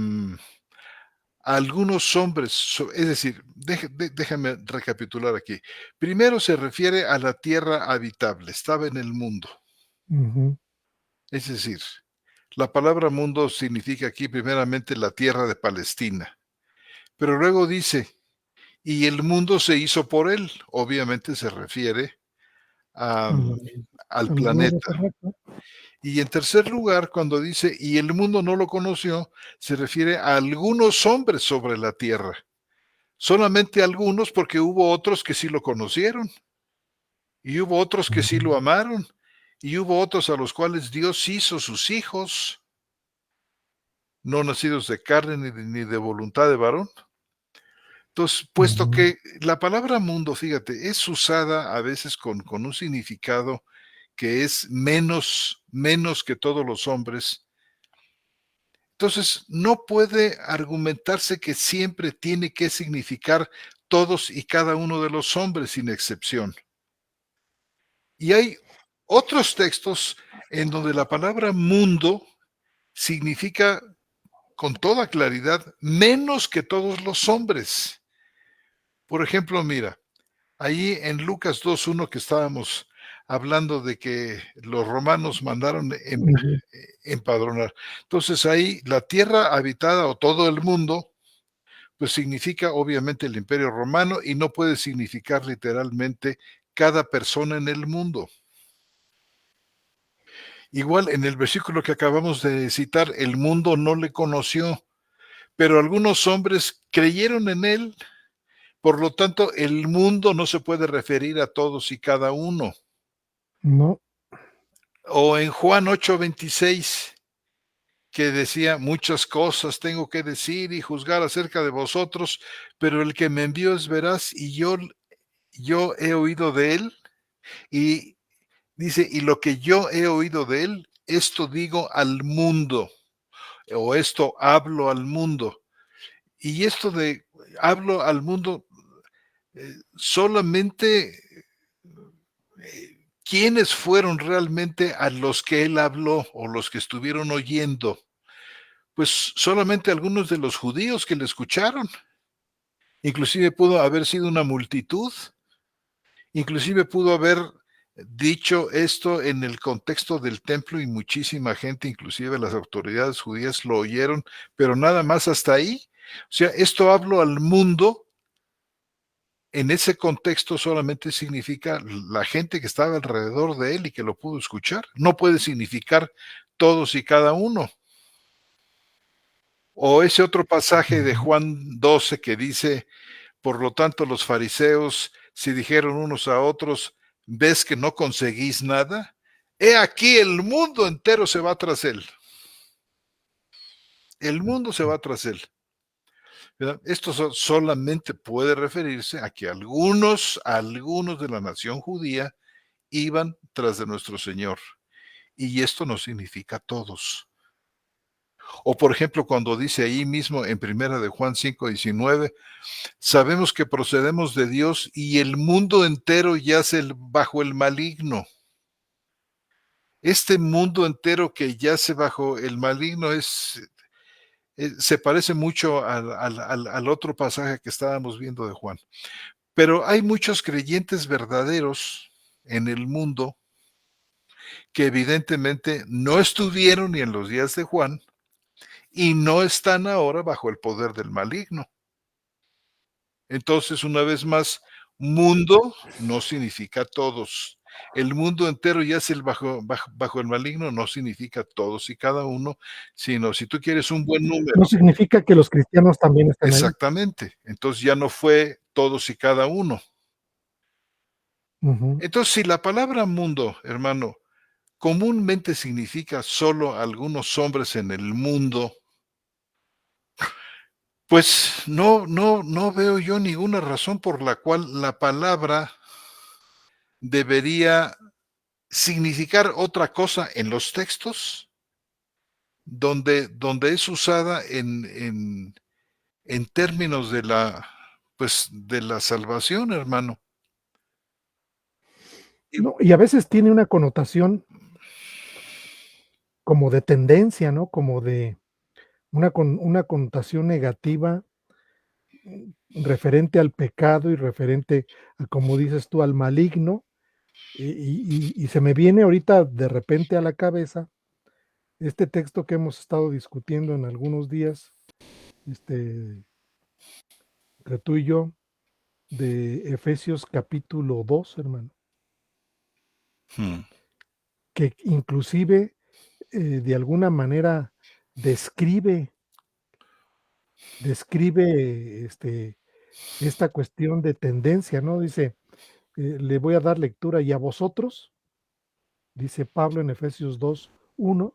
algunos hombres, es decir, déjame recapitular aquí. Primero se refiere a la tierra habitable, estaba en el mundo. Ujú. Es decir, la palabra mundo significa aquí primeramente la tierra de Palestina, pero luego dice, y el mundo se hizo por él. Obviamente se refiere a, A la al al globo planeta. terráqueo. Y en tercer lugar, cuando dice, y el mundo no lo conoció, se refiere a algunos hombres sobre la tierra. Solamente algunos, porque hubo otros que sí lo conocieron, y hubo otros que sí Ujú. lo amaron, y hubo otros a los cuales Dios hizo sus hijos, no nacidos de carne ni de voluntad de varón. Entonces, puesto Ujú. que la palabra mundo, fíjate, es usada a veces con un significado que es menos que todos los hombres, entonces no puede argumentarse que siempre tiene que significar todos y cada uno de los hombres sin excepción. Y hay otros textos en donde la palabra mundo significa con toda claridad menos que todos los hombres. Por ejemplo, mira, ahí en Lucas 2:1 que estábamos hablando de que los romanos mandaron Ujú. empadronar. Entonces ahí la tierra habitada o todo el mundo, pues significa obviamente el imperio romano y no puede significar literalmente cada persona en el mundo. Igual en el versículo que acabamos de citar, el mundo no le conoció, pero algunos hombres creyeron en él. Por lo tanto, el mundo no se puede referir a todos y cada uno. No. O en Juan 8:26, que decía, muchas cosas tengo que decir y juzgar acerca de vosotros, pero el que me envió es veraz y yo he oído de él. Y dice, y lo que yo he oído de él, esto digo al mundo, o esto hablo al mundo. Y esto de hablo al mundo, solamente quiénes fueron realmente a los que él habló o los que estuvieron oyendo. Pues solamente algunos de los judíos que le escucharon. Inclusive pudo haber sido una multitud. Inclusive pudo haber dicho esto en el contexto del templo y muchísima gente, inclusive las autoridades judías, lo oyeron, pero nada más hasta ahí. O sea, esto hablo al mundo. En ese contexto solamente significa la gente que estaba alrededor de él y que lo pudo escuchar. No puede significar todos y cada uno. O ese otro pasaje de Ujú. Juan 12 que dice, por lo tanto los fariseos se dijeron unos a otros, ¿ves que no conseguís nada? He aquí el mundo entero se va tras él. El mundo se Sí. va tras él, ¿verdad? Esto solamente puede referirse a que algunos de la nación judía iban tras de nuestro Señor, y esto no significa todos. O por ejemplo, cuando dice ahí mismo en primera de Juan 5:19, sabemos que procedemos de Dios y el mundo entero yace bajo el maligno. Este mundo entero que yace bajo el maligno se parece mucho al otro pasaje que estábamos viendo de Juan. Pero hay muchos creyentes verdaderos en el mundo que evidentemente no estuvieron ni en los días de Juan y no están ahora bajo el poder del maligno. Entonces, una vez más, mundo no significa todos. El mundo entero yace bajo el maligno, no significa todos y cada uno, sino si tú quieres un buen No número. significa que los cristianos también estén ahí. Exactamente. Entonces ya no fue todos y cada uno. Ujú. Entonces, si la palabra mundo, hermano, comúnmente significa solo algunos hombres en el mundo, pues no veo yo ninguna razón por la cual la palabra debería significar otra cosa en los textos donde es usada en términos de pues, de la salvación, hermano. Y No, y a veces tiene una connotación como de tendencia, ¿no? Como de una connotación negativa, referente al pecado y referente a, como dices tú, al maligno. Y se me viene ahorita de repente a la cabeza este texto que hemos estado discutiendo en algunos días, este, entre tú y yo, de Efesios capítulo 2, hermano, mm, que inclusive de alguna manera describe, describe esta cuestión de tendencia, ¿no? Dice, le voy a dar lectura y a vosotros, dice Pablo en Efesios 2:1,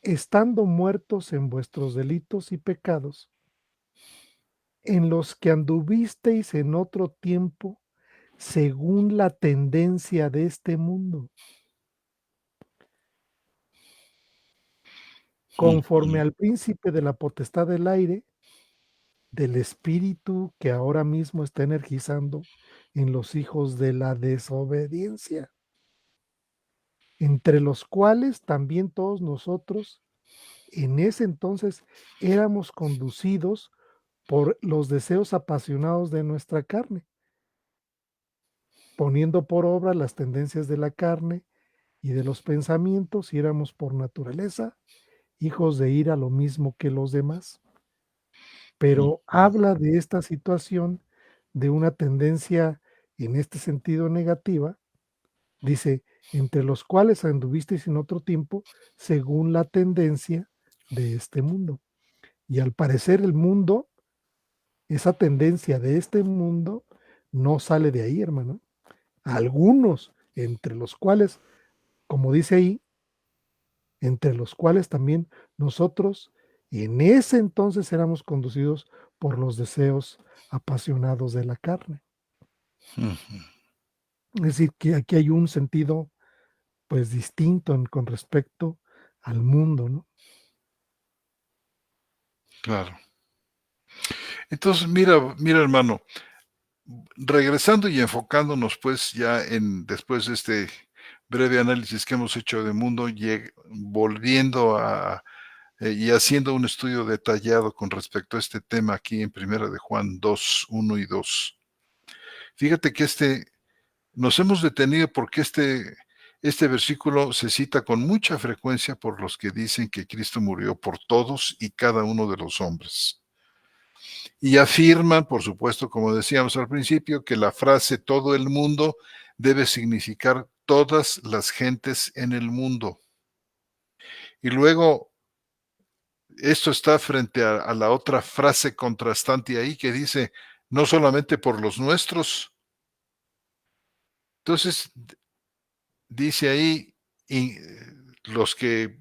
estando muertos en vuestros delitos y pecados, en los que anduvisteis en otro tiempo, según la tendencia de este mundo, conforme ujú, al príncipe de la potestad del aire, del espíritu que ahora mismo está energizando en los hijos de la desobediencia, entre los cuales también todos nosotros en ese entonces éramos conducidos por los deseos apasionados de nuestra carne, poniendo por obra las tendencias de la carne y de los pensamientos, y éramos por naturaleza hijos de ira lo mismo que los demás. Pero ujú, habla de esta situación, de una tendencia en este sentido negativa, dice, entre los cuales anduvisteis en otro tiempo, según la tendencia de este mundo. Y al parecer el mundo, esa tendencia de este mundo, no sale de ahí, hermano. Algunos, entre los cuales, como dice ahí, entre los cuales también nosotros en ese entonces éramos conducidos por los deseos apasionados de la carne. ujú, Es decir, que aquí hay un sentido pues distinto con respecto al mundo, ¿no? claro. Entonces, mira, hermano, regresando y enfocándonos, pues, ya después de este breve análisis que hemos hecho de mundo, volviendo y haciendo un estudio detallado con respecto a este tema aquí en Primera de Juan 2:1 y 2. Fíjate que nos hemos detenido porque este versículo se cita con mucha frecuencia por los que dicen que Cristo murió por todos y cada uno de los hombres. Y afirman, por supuesto, como decíamos al principio, que la frase todo el mundo debe significar todas las gentes en el mundo. Y luego, esto está frente a la otra frase contrastante ahí que dice, no solamente por los nuestros. Entonces, dice ahí, y, los que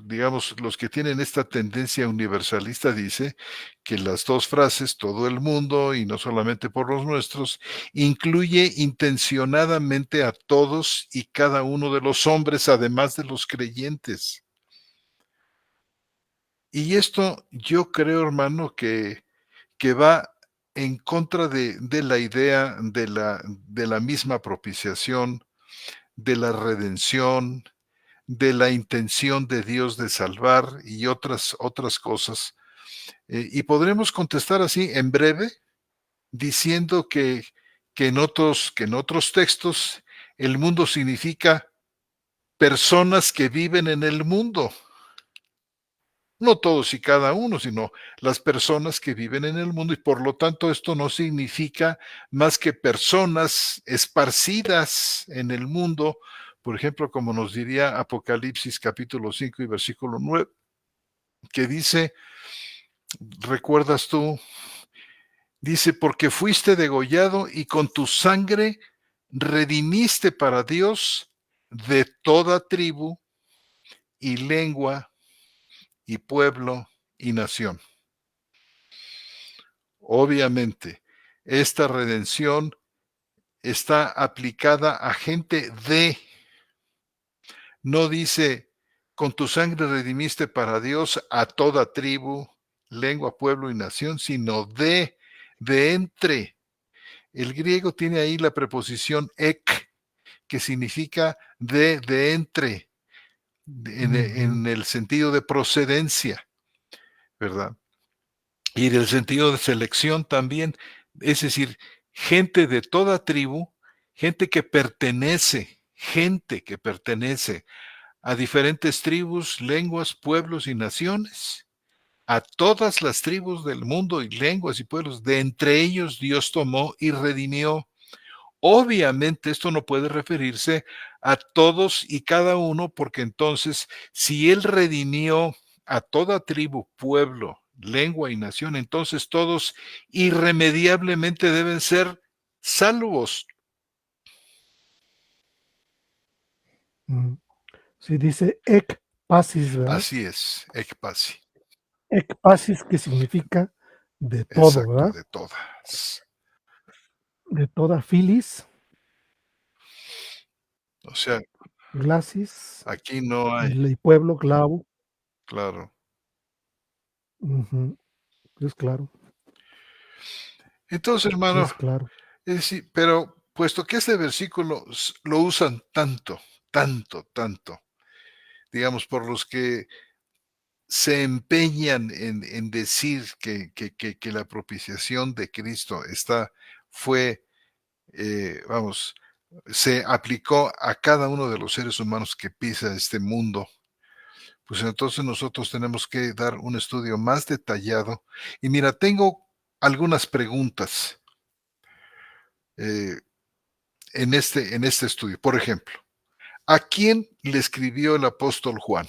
digamos, los que tienen esta tendencia universalista dice que las dos frases, todo el mundo y no solamente por los nuestros, incluye intencionadamente a todos y cada uno de los hombres, además de los creyentes. Y esto yo creo, hermano, que va en contra de la idea de la misma propiciación, de la redención, de la intención de Dios de salvar y otras cosas. Y podremos contestar así en breve, diciendo que en otros textos el mundo significa personas que viven en el mundo. No todos y cada uno, sino las personas que viven en el mundo y por lo tanto esto no significa más que personas esparcidas en el mundo, por ejemplo, como nos diría Apocalipsis capítulo 5 y versículo 9, que dice, ¿recuerdas tú? Dice, porque fuiste degollado y con tu sangre redimiste para Dios de toda tribu y lengua y pueblo y nación. Obviamente, esta redención está aplicada a gente no dice, con tu sangre redimiste para Dios a toda tribu, lengua, pueblo y nación, sino de entre. El griego tiene ahí la preposición ek, que significa de entre, Ujú. en el sentido de procedencia, ¿verdad? Y del sentido de selección también, es decir, gente de toda tribu, gente que pertenece a diferentes tribus, lenguas, pueblos y naciones, a todas las tribus del mundo y lenguas y pueblos, de entre ellos Dios tomó y redimió. Obviamente esto no puede referirse a todos y cada uno, porque entonces si Él redimió a toda tribu, pueblo, lengua y nación, entonces todos irremediablemente deben ser salvos. Mm. Sí, dice ec pacis, ¿verdad? Así es, ekpasi, Ec pacis, que significa de todo, exacto, ¿verdad? de todas. De toda filis, O sea, glacis, aquí no hay, y pueblo, clavo. claro. Ujú. Es claro, Entonces, hermano, es claro. es decir, pero puesto que este versículo lo usan tanto, digamos, por los que se empeñan en decir que la propiciación de Cristo fue, vamos, se aplicó a cada uno de los seres humanos que pisa este mundo, pues entonces nosotros tenemos que dar un estudio más detallado. Y mira, tengo algunas preguntas eh, en este estudio. Por ejemplo, ¿a quién le escribió el apóstol Juan?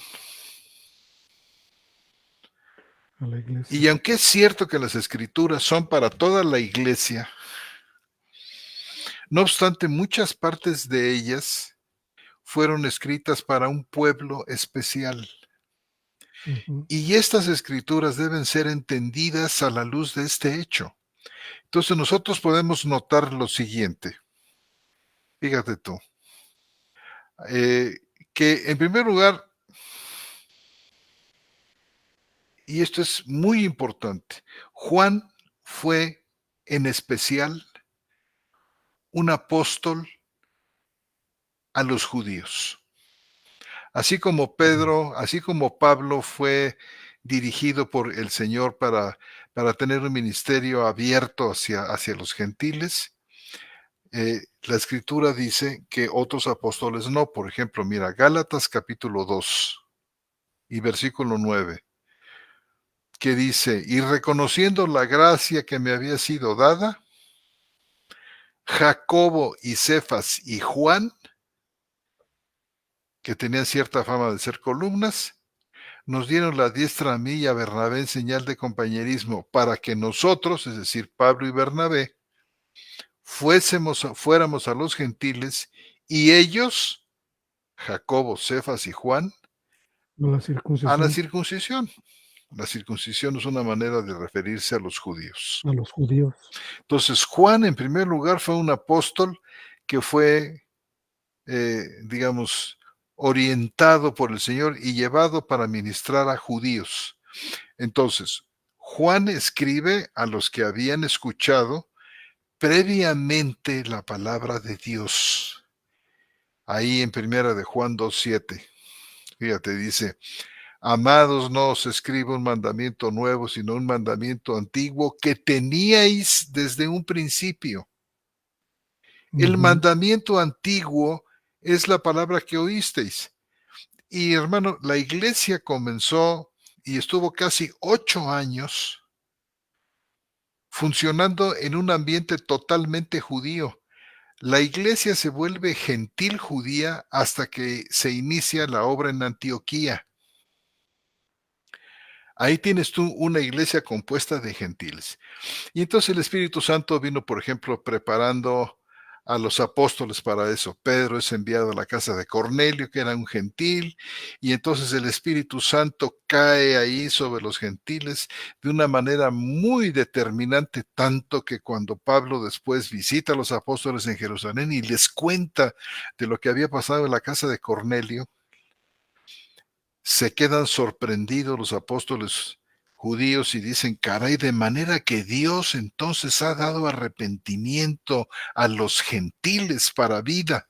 A la Y iglesia. aunque es cierto que las escrituras son para toda la iglesia, no obstante, muchas partes de ellas fueron escritas para un pueblo especial. Ujú. Y estas escrituras deben ser entendidas a la luz de este hecho. Entonces nosotros podemos notar lo siguiente, fíjate tú, eh, que en primer lugar, y esto es muy importante, Juan fue en especial un apóstol a los judíos. Mm. Así como Pablo fue dirigido por el Señor para tener un ministerio abierto hacia los gentiles, la escritura dice que otros apóstoles no. Por ejemplo, mira, Gálatas capítulo 2 y versículo 9, que dice, y reconociendo la gracia que me había sido dada, Jacobo y Cefas y Juan, que tenían cierta fama de ser columnas, nos dieron la diestra a mí y a Bernabé en señal de compañerismo, para que nosotros, es decir, Pablo y Bernabé, fuéramos a los gentiles y ellos, Jacobo, Cefas y Juan, La a la circuncisión circuncisión. La circuncisión es una manera de referirse a los judíos. a los judíos. Entonces, Juan, en primer lugar, fue un apóstol que fue, digamos, orientado por el Señor y llevado para ministrar a judíos. Entonces, Juan escribe a los que habían escuchado previamente la palabra de Dios. Ahí en primera de Juan 2:7, fíjate, dice: Amados, no os escribo un mandamiento nuevo, sino un mandamiento antiguo que teníais desde un principio. El Ujú. mandamiento antiguo es la palabra que oísteis. Y hermano, la iglesia comenzó y estuvo casi 8 años funcionando en un ambiente totalmente judío. La iglesia se vuelve gentil judía hasta que se inicia la obra en Antioquía. Ahí tienes tú una iglesia compuesta de gentiles. Y entonces el Espíritu Santo vino, por ejemplo, preparando a los apóstoles para eso. Pedro es enviado a la casa de Cornelio, que era un gentil, y entonces el Espíritu Santo cae ahí sobre los gentiles de una manera muy determinante, tanto que cuando Pablo después visita a los apóstoles en Jerusalén y les cuenta de lo que había pasado en la casa de Cornelio, se quedan sorprendidos los apóstoles judíos y dicen: caray, de manera que Dios entonces ha dado arrepentimiento a los gentiles para vida.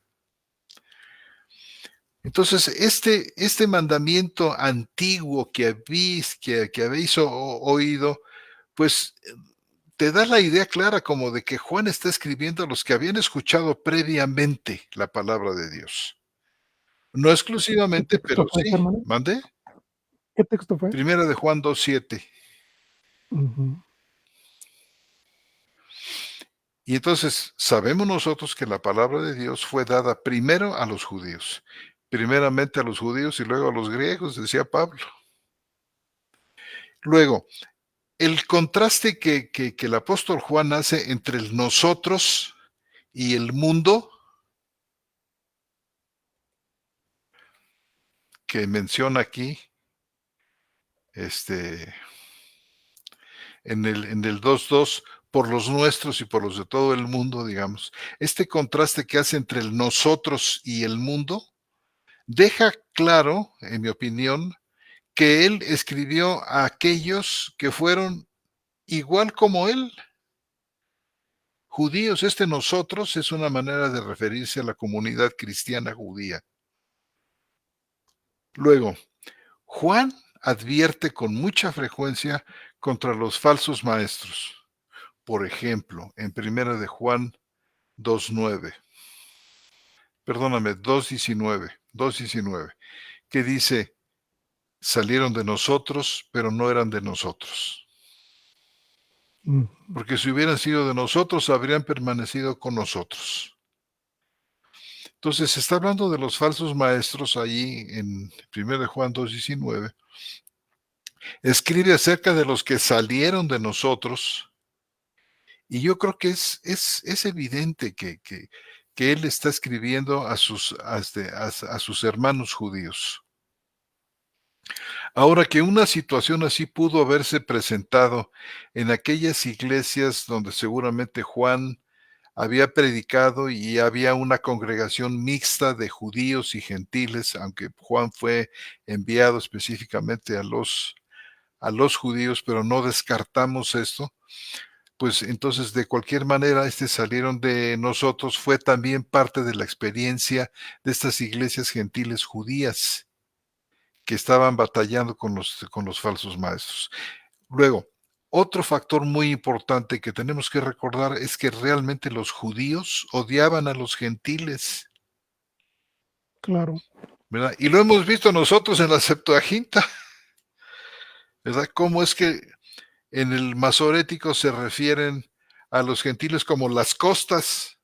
Entonces, este mandamiento antiguo que habéis oído, pues te da la idea clara como de que Juan está escribiendo a los que habían escuchado previamente la palabra de Dios. No ¿Qué exclusivamente, pero texto fue ese, sí. hermano? ¿Mande? ¿Qué texto fue? Primera de Juan 2:7. Ujú. Y entonces sabemos nosotros que la palabra de Dios fue dada primero a los judíos, primeramente a los judíos y luego a los griegos, decía Pablo. Luego, el contraste que el apóstol Juan hace entre el nosotros y el mundo, que menciona aquí, este, en el 2:2, por los nuestros y por los de todo el mundo, digamos. Este contraste que hace entre el nosotros y el mundo deja claro, en mi opinión, que él escribió a aquellos que fueron igual como él, judíos. Este nosotros es una manera de referirse a la comunidad cristiana judía. Luego, Juan advierte con mucha frecuencia contra los falsos maestros. Por ejemplo, en primera de Juan 2:9, perdóname, 2:19, que dice: salieron de nosotros, pero no eran de nosotros. Ujú. Porque si hubieran sido de nosotros, habrían permanecido con nosotros. Entonces, se está hablando de los falsos maestros allí en 1 de Juan 2:19. Escribe acerca de los que salieron de nosotros, y yo creo que es evidente que él está escribiendo a sus hermanos judíos. Ahora, que una situación así pudo haberse presentado en aquellas iglesias donde seguramente Juan había predicado y había una congregación mixta de judíos y gentiles, aunque Juan fue enviado específicamente a los judíos, pero no descartamos esto. Pues entonces, de cualquier manera, salieron de nosotros, fue también parte de la experiencia de estas iglesias gentiles judías que estaban batallando con los falsos maestros. Luego, otro factor muy importante que tenemos que recordar es que realmente los judíos odiaban a los gentiles, Claro. ¿verdad? Y lo hemos visto nosotros en la Septuaginta, ¿verdad? Cómo es que en el masorético se refieren a los gentiles como las costas.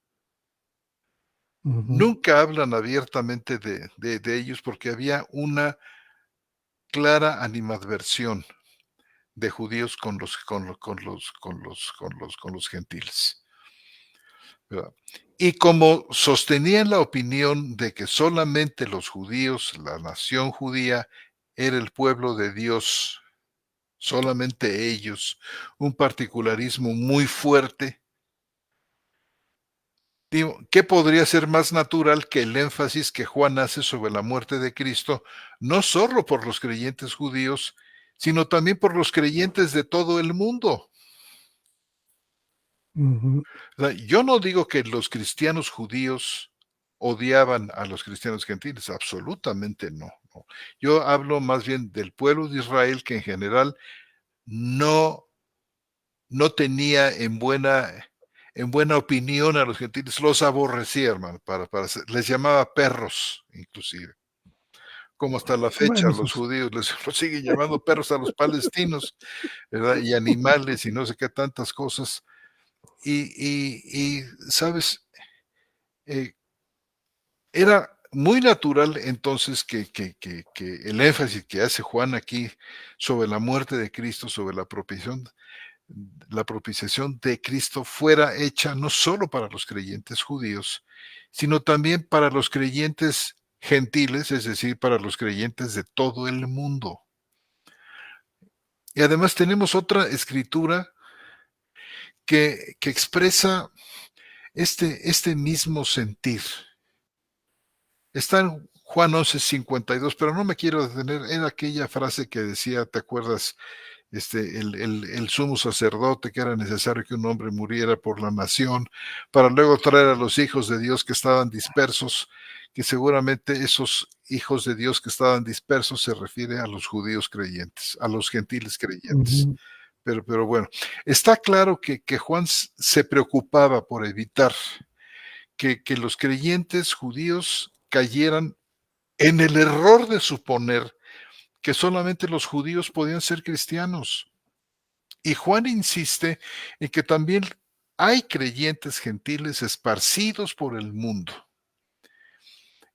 Ujú. Nunca hablan abiertamente de ellos porque había una clara animadversión de judíos con los gentiles, ¿verdad? Y como sostenían la opinión de que solamente los judíos, la nación judía, era el pueblo de Dios, solamente ellos, un particularismo muy fuerte. Digo, ¿qué podría ser más natural que el énfasis que Juan hace sobre la muerte de Cristo, no solo por los creyentes judíos, sino también por los creyentes de todo el mundo? Ujú. O sea, yo no digo que los cristianos judíos odiaban a los cristianos gentiles, absolutamente no, no. Yo hablo más bien del pueblo de Israel que en general no, no tenía en buena opinión a los gentiles, los aborrecía, hermano, les llamaba perros, inclusive. Como hasta la fecha Bueno, eso los es judíos los siguen llamando perros a los palestinos, ¿verdad? Y animales y no sé qué tantas cosas. Y ¿sabes? Eh, Era muy natural entonces que el énfasis que hace Juan aquí sobre la muerte de Cristo, sobre la propiciación de Cristo fuera hecha no solo para los creyentes judíos, sino también para los creyentes gentiles, es decir, para los creyentes de todo el mundo. Y además tenemos otra escritura que expresa este mismo sentir. Está en Juan 11:52, pero no me quiero detener en aquella frase que decía, ¿te acuerdas? El sumo sacerdote, que era necesario que un hombre muriera por la nación, para luego traer a los hijos de Dios que estaban dispersos, que seguramente esos hijos de Dios que estaban dispersos se refiere a los judíos creyentes, a los gentiles creyentes. ujú, Pero bueno, está claro que Juan se preocupaba por evitar que los creyentes judíos cayeran en el error de suponer que solamente los judíos podían ser cristianos. Y Juan insiste en que también hay creyentes gentiles esparcidos por el mundo,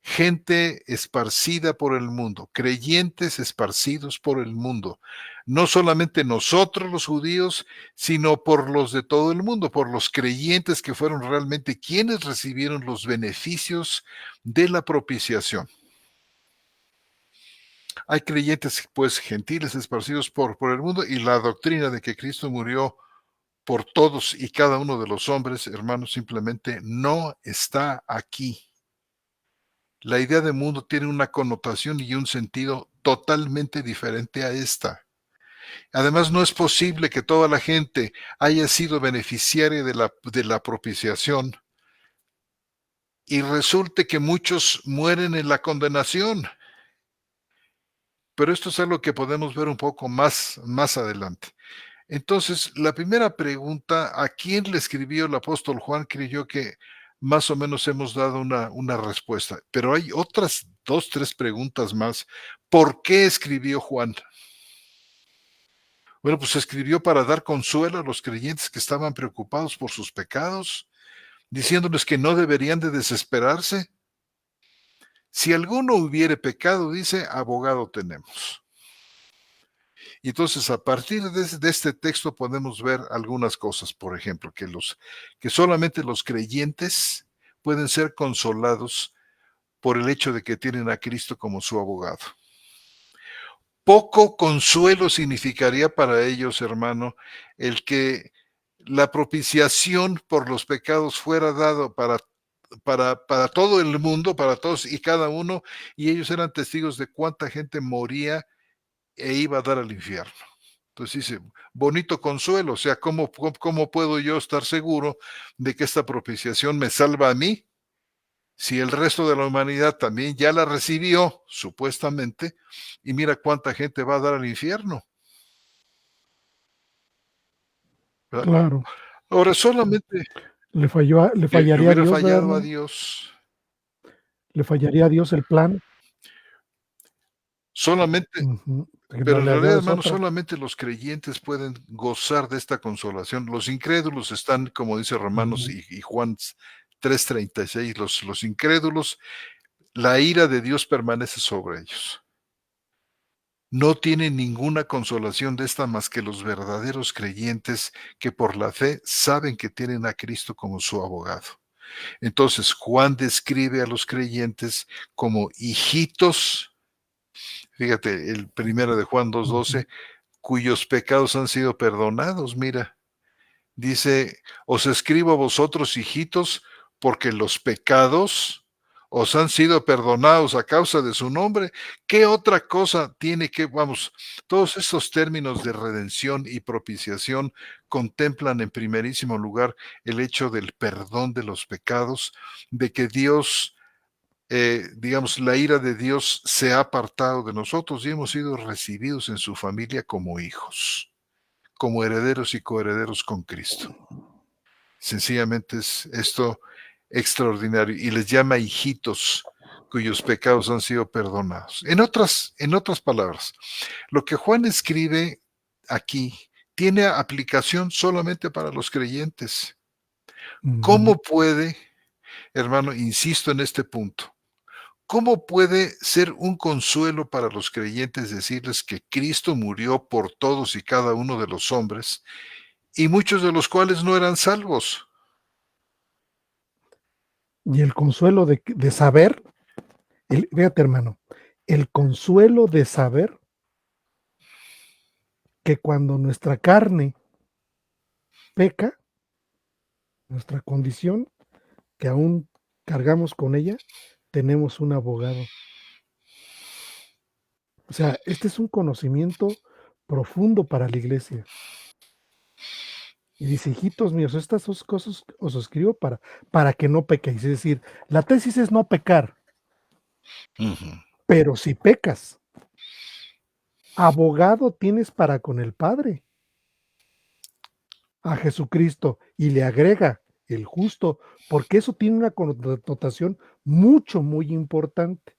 gente esparcida por el mundo, creyentes esparcidos por el mundo. No solamente nosotros los judíos, sino por los de todo el mundo, por los creyentes que fueron realmente quienes recibieron los beneficios de la propiciación. Hay creyentes, pues, gentiles esparcidos por el mundo y la doctrina de que Cristo murió por todos y cada uno de los hombres, hermanos, simplemente no está aquí. La idea de mundo tiene una connotación y un sentido totalmente diferente a esta. Además, no es posible que toda la gente haya sido beneficiaria de la propiciación y resulte que muchos mueren en la condenación. Pero esto es algo que podemos ver un poco más adelante. Entonces, la primera pregunta, ¿a quién le escribió el apóstol Juan? Creo yo que más o menos hemos dado una respuesta, pero hay otras 2, 3 preguntas más. ¿Por qué escribió Juan? Bueno, pues escribió para dar consuelo a los creyentes que estaban preocupados por sus pecados, diciéndoles que no deberían de desesperarse. Si alguno hubiere pecado, dice, abogado tenemos. Y entonces, a partir de este texto podemos ver algunas cosas, por ejemplo, que solamente los creyentes pueden ser consolados por el hecho de que tienen a Cristo como su abogado. Poco consuelo significaría para ellos, hermano, el que la propiciación por los pecados fuera dado para todo el mundo, para todos y cada uno, y ellos eran testigos de cuánta gente moría e iba a dar al infierno. Entonces dice, bonito consuelo, o sea, ¿cómo puedo yo estar seguro de que esta propiciación me salva a mí? Si el resto de la humanidad también ya la recibió, supuestamente, y mira cuánta gente va a dar al infierno, ¿verdad? claro. Ahora, solamente Le le fallaría a hubiera Dios, ¿verdad, fallado a hermano? Dios, Le fallaría a Dios el plan, solamente, ujú, que en pero en realidad realidad, es hermanos, otra. solamente los creyentes pueden gozar de esta consolación. Los incrédulos están, como dice Romanos Ujú, y Juan 3:36, los incrédulos, la ira de Dios permanece sobre ellos. No tienen ninguna consolación de esta más que los verdaderos creyentes que por la fe saben que tienen a Cristo como su abogado. Entonces Juan describe a los creyentes como hijitos Fíjate, el primero de Juan Ujú. 2:12, cuyos pecados han sido perdonados, mira. Dice: "Os escribo a vosotros, hijitos, porque los pecados os han sido perdonados a causa de su nombre". ¿Qué otra cosa tiene que? Vamos, todos estos términos de redención y propiciación contemplan en primerísimo lugar el hecho del perdón de los pecados, de que Dios, digamos, la ira de Dios se ha apartado de nosotros y hemos sido recibidos en su familia como hijos, como herederos y coherederos con Cristo. Sencillamente es esto extraordinario y les llama hijitos cuyos pecados han sido perdonados. En otras palabras, lo que Juan escribe aquí tiene aplicación solamente para los creyentes. Ujú. ¿Cómo puede, hermano, insisto en este punto, cómo puede ser un consuelo para los creyentes decirles que Cristo murió por todos y cada uno de los hombres y muchos de los cuales no eran salvos? Y el consuelo de saber, fíjate, hermano, el consuelo de saber que cuando nuestra carne peca, nuestra condición, que aún cargamos con ella, tenemos un abogado. O sea, este es un conocimiento profundo para la iglesia. Y dice: "Hijitos míos, estas 2 cosas os escribo para que no pequéis". Es decir, la tesis es no pecar, Ujú. pero si pecas, abogado tienes para con el Padre, a Jesucristo, y le agrega el justo, porque eso tiene una connotación mucho, muy importante.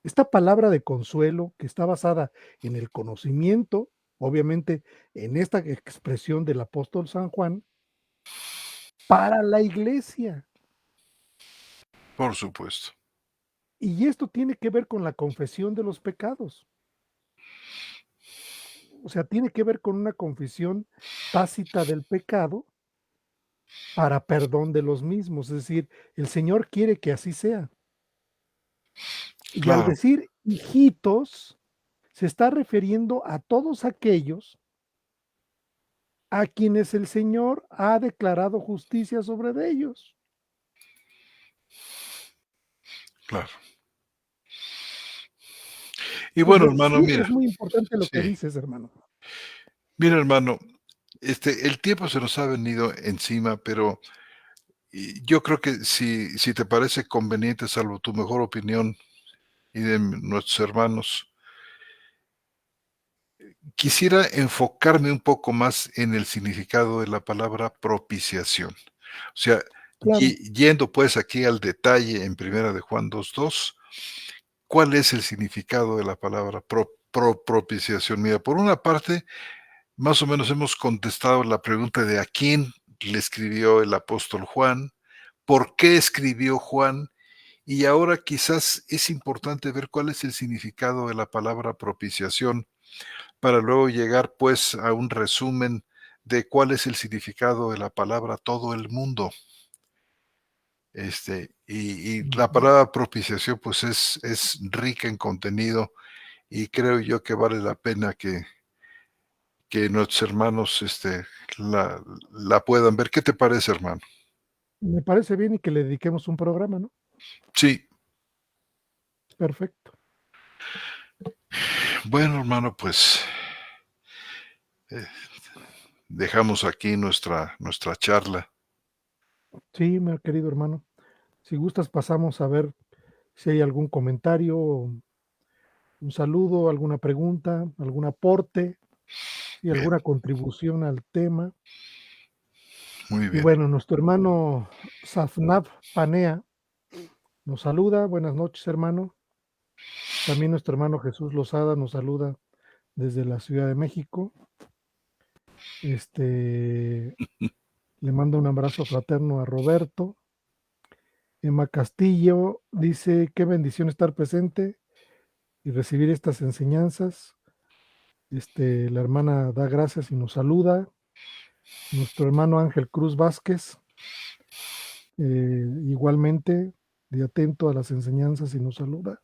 Esta palabra de consuelo, que está basada en el conocimiento, obviamente en esta expresión del apóstol San Juan, para la iglesia. Por supuesto. Y esto tiene que ver con la confesión de los pecados. O sea, tiene que ver con una confesión tácita del pecado para perdón de los mismos. Es decir, el Señor quiere que así sea. Y al Claro, decir hijitos, se está refiriendo a todos aquellos a quienes el Señor ha declarado justicia sobre de ellos. claro. Y bueno, Entonces, hermano, sí, mira, es muy importante lo que sí, dices, hermano. mira, hermano, el tiempo se nos ha venido encima, pero yo creo que si te parece conveniente, salvo tu mejor opinión y de nuestros hermanos, quisiera enfocarme un poco más en el significado de la palabra propiciación. O sea, Claro, yendo pues aquí al detalle en Primera de Juan 2:2, ¿cuál es el significado de la palabra propiciación? Mira, por una parte, más o menos hemos contestado la pregunta de a quién le escribió el apóstol Juan, por qué escribió Juan, y ahora quizás es importante ver cuál es el significado de la palabra propiciación para luego llegar pues a un resumen de cuál es el significado de la palabra todo el mundo. Y la ujú. palabra propiciación pues es rica en contenido y creo yo que vale la pena que nuestros hermanos, la puedan ver. ¿Qué te parece, hermano? Me parece bien y que le dediquemos un programa, ¿no? Sí, Perfecto. bueno, hermano, pues, eh, dejamos aquí nuestra charla. Sí, mi querido hermano. Si gustas, pasamos a ver si hay algún comentario, un saludo, alguna pregunta, algún aporte, y Bien, alguna contribución al tema. muy Y bien. bueno, nuestro hermano Safnab Panea nos saluda. Buenas noches, hermano. También nuestro hermano Jesús Lozada nos saluda desde la Ciudad de México. Le mando un abrazo fraterno a Roberto. Emma Castillo dice: "Qué bendición estar presente y recibir estas enseñanzas". La hermana da gracias y nos saluda. Nuestro hermano Ángel Cruz Vázquez, igualmente, de atento a las enseñanzas y nos saluda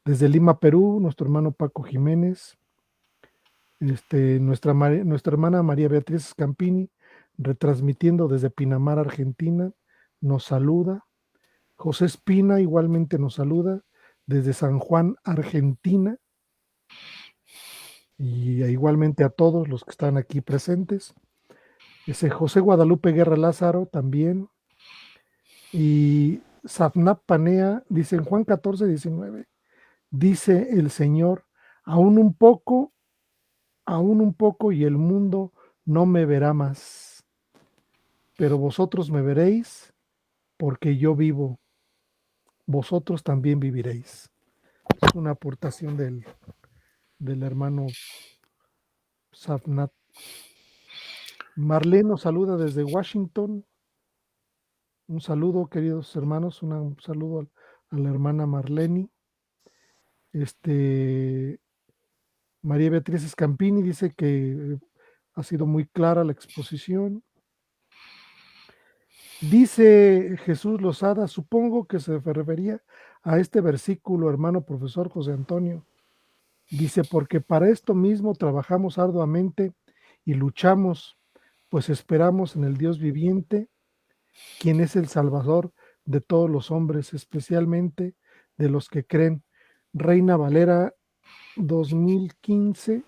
Desde Lima, Perú, nuestro hermano Paco Jiménez, nuestra hermana María Beatriz Scampini, retransmitiendo desde Pinamar, Argentina, nos saluda. José Espina igualmente nos saluda desde San Juan, Argentina, y igualmente a todos los que están aquí presentes. Ese José Guadalupe Guerra Lázaro también. Y Safnap Panea dice en Juan 14:19, dice el Señor, aún un poco y el mundo no me verá más, pero vosotros me veréis porque yo vivo, vosotros también viviréis. Es una aportación del hermano Safnat. Marlene nos saluda desde Washington. Un saludo, queridos hermanos, un saludo a la hermana Marlene. María Beatriz Scampini dice que ha sido muy clara la exposición. Dice Jesús Lozada, supongo que se refería a este versículo, hermano profesor José Antonio. Dice, porque para esto mismo trabajamos arduamente y luchamos, pues esperamos en el Dios viviente, quien es el Salvador de todos los hombres, especialmente de los que creen. Reina Valera 2015,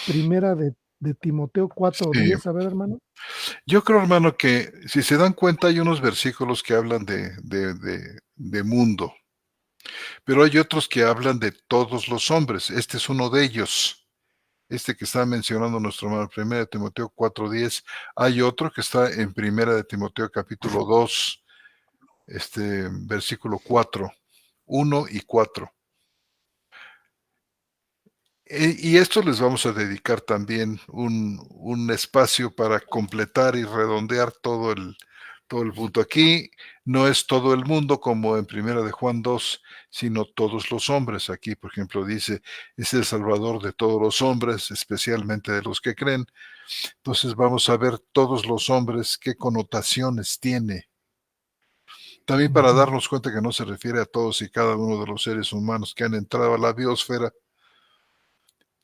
primera de Timoteo Sí. 4:10. A ver, hermano. Yo creo, hermano, que si se dan cuenta, hay unos versículos que hablan de mundo, pero hay otros que hablan de todos los hombres. Este es uno de ellos. Este que está mencionando nuestro hermano, 1 Timoteo 4:10. Hay otro que está en 1 de Timoteo capítulo 2, versículo 4, 1 y 4. Y esto les vamos a dedicar también un espacio para completar y redondear todo el punto. Aquí no es todo el mundo como en Primera de Juan 2, sino todos los hombres. Aquí, por ejemplo, dice, es el Salvador de todos los hombres, especialmente de los que creen. Entonces vamos a ver todos los hombres, qué connotaciones tiene. También para Ujú. darnos cuenta que no se refiere a todos y cada uno de los seres humanos que han entrado a la biosfera,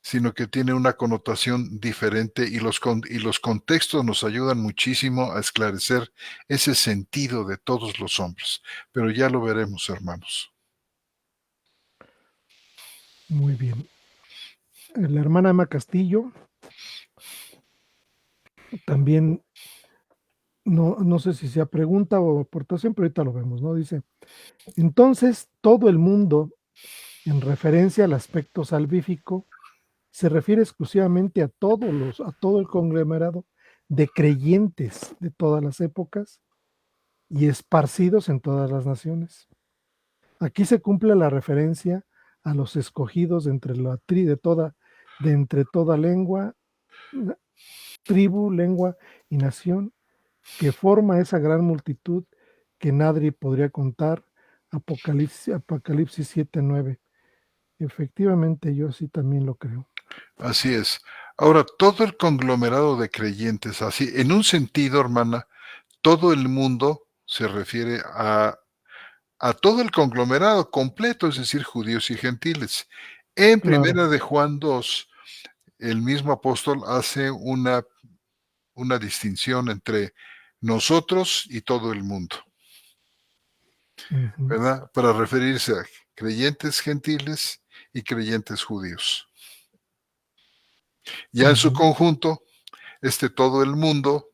sino que tiene una connotación diferente y los contextos nos ayudan muchísimo a esclarecer ese sentido de todos los hombres. Pero ya lo veremos, hermanos. Muy bien. La hermana Emma Castillo también, no sé si sea pregunta o aportación, pero ahorita lo vemos, ¿no? Dice, entonces todo el mundo, en referencia al aspecto salvífico, se refiere exclusivamente a todo el conglomerado de creyentes de todas las épocas y esparcidos en todas las naciones. Aquí se cumple la referencia a los escogidos de entre toda lengua, tribu, lengua y nación, que forma esa gran multitud que nadie podría contar. Apocalipsis 7:9. Efectivamente, yo sí también lo creo. Así es. Ahora, todo el conglomerado de creyentes, así, en un sentido, hermana, todo el mundo se refiere a todo el conglomerado completo, es decir, judíos y gentiles. En Claro. Primera de Juan 2, el mismo apóstol hace una distinción entre nosotros y todo el mundo, Ujú, ¿verdad? Para referirse a creyentes gentiles y creyentes judíos. Ya en su ujú, conjunto, todo el mundo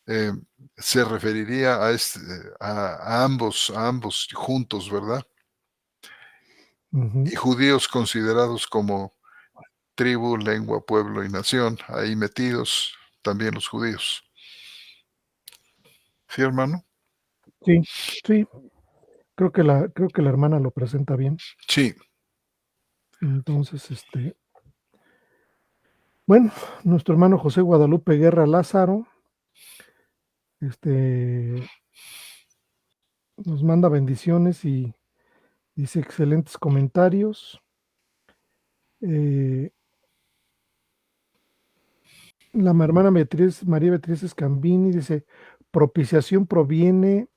eh, se referiría a ambos juntos, ¿verdad? ujú. Y judíos considerados como tribu, lengua, pueblo y nación, ahí metidos también los judíos. ¿Sí, hermano? Sí, sí, creo que la hermana lo presenta bien. Sí, Entonces, bueno, nuestro hermano José Guadalupe Guerra Lázaro, este, nos manda bendiciones y dice excelentes comentarios. Eh, la hermana María Beatriz Escambini dice, propiciación proviene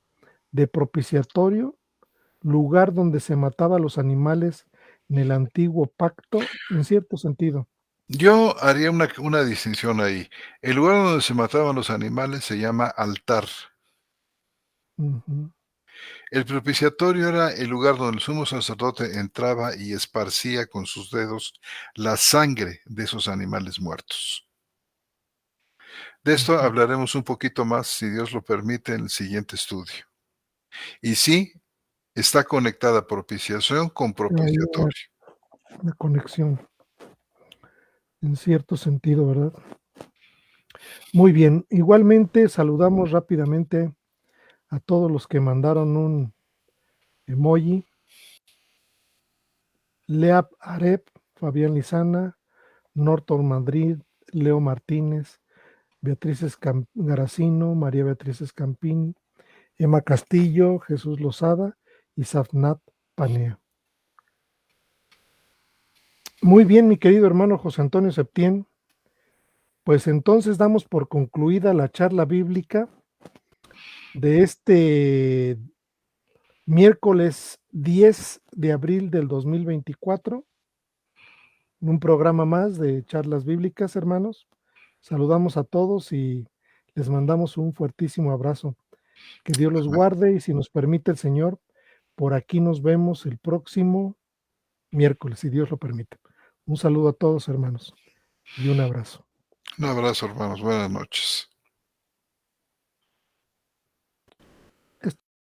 de propiciatorio, lugar donde se mataba a los animales en el antiguo pacto, en cierto sentido. Yo haría una distinción ahí. El lugar donde se mataban los animales se llama altar. Ujú, El propiciatorio era el lugar donde el sumo sacerdote entraba y esparcía con sus dedos la sangre de esos animales muertos. De esto ujú. hablaremos un poquito más, si Dios lo permite, en el siguiente estudio. Y sí, está conectada propiciación con Hay propiciatorio. una conexión, en cierto sentido, ¿verdad? Muy bien, igualmente saludamos rápidamente a todos los que mandaron un emoji. Leap Arep, Fabián Lizana, Norton Madrid, Leo Martínez, Garacino, María Beatriz Escampini, Emma Castillo, Jesús Lozada y Safnat Panea. Muy bien, mi querido hermano José Antonio Septién, pues entonces damos por concluida la charla bíblica de este miércoles 10 de abril del 2024, en un programa más de charlas bíblicas, hermanos. Saludamos a todos y les mandamos un fuertísimo abrazo. Que Dios los guarde y si nos permite el Señor, por aquí nos vemos el próximo miércoles, si Dios lo permite. Un saludo a todos, hermanos, y un abrazo. Un abrazo, hermanos. Buenas noches.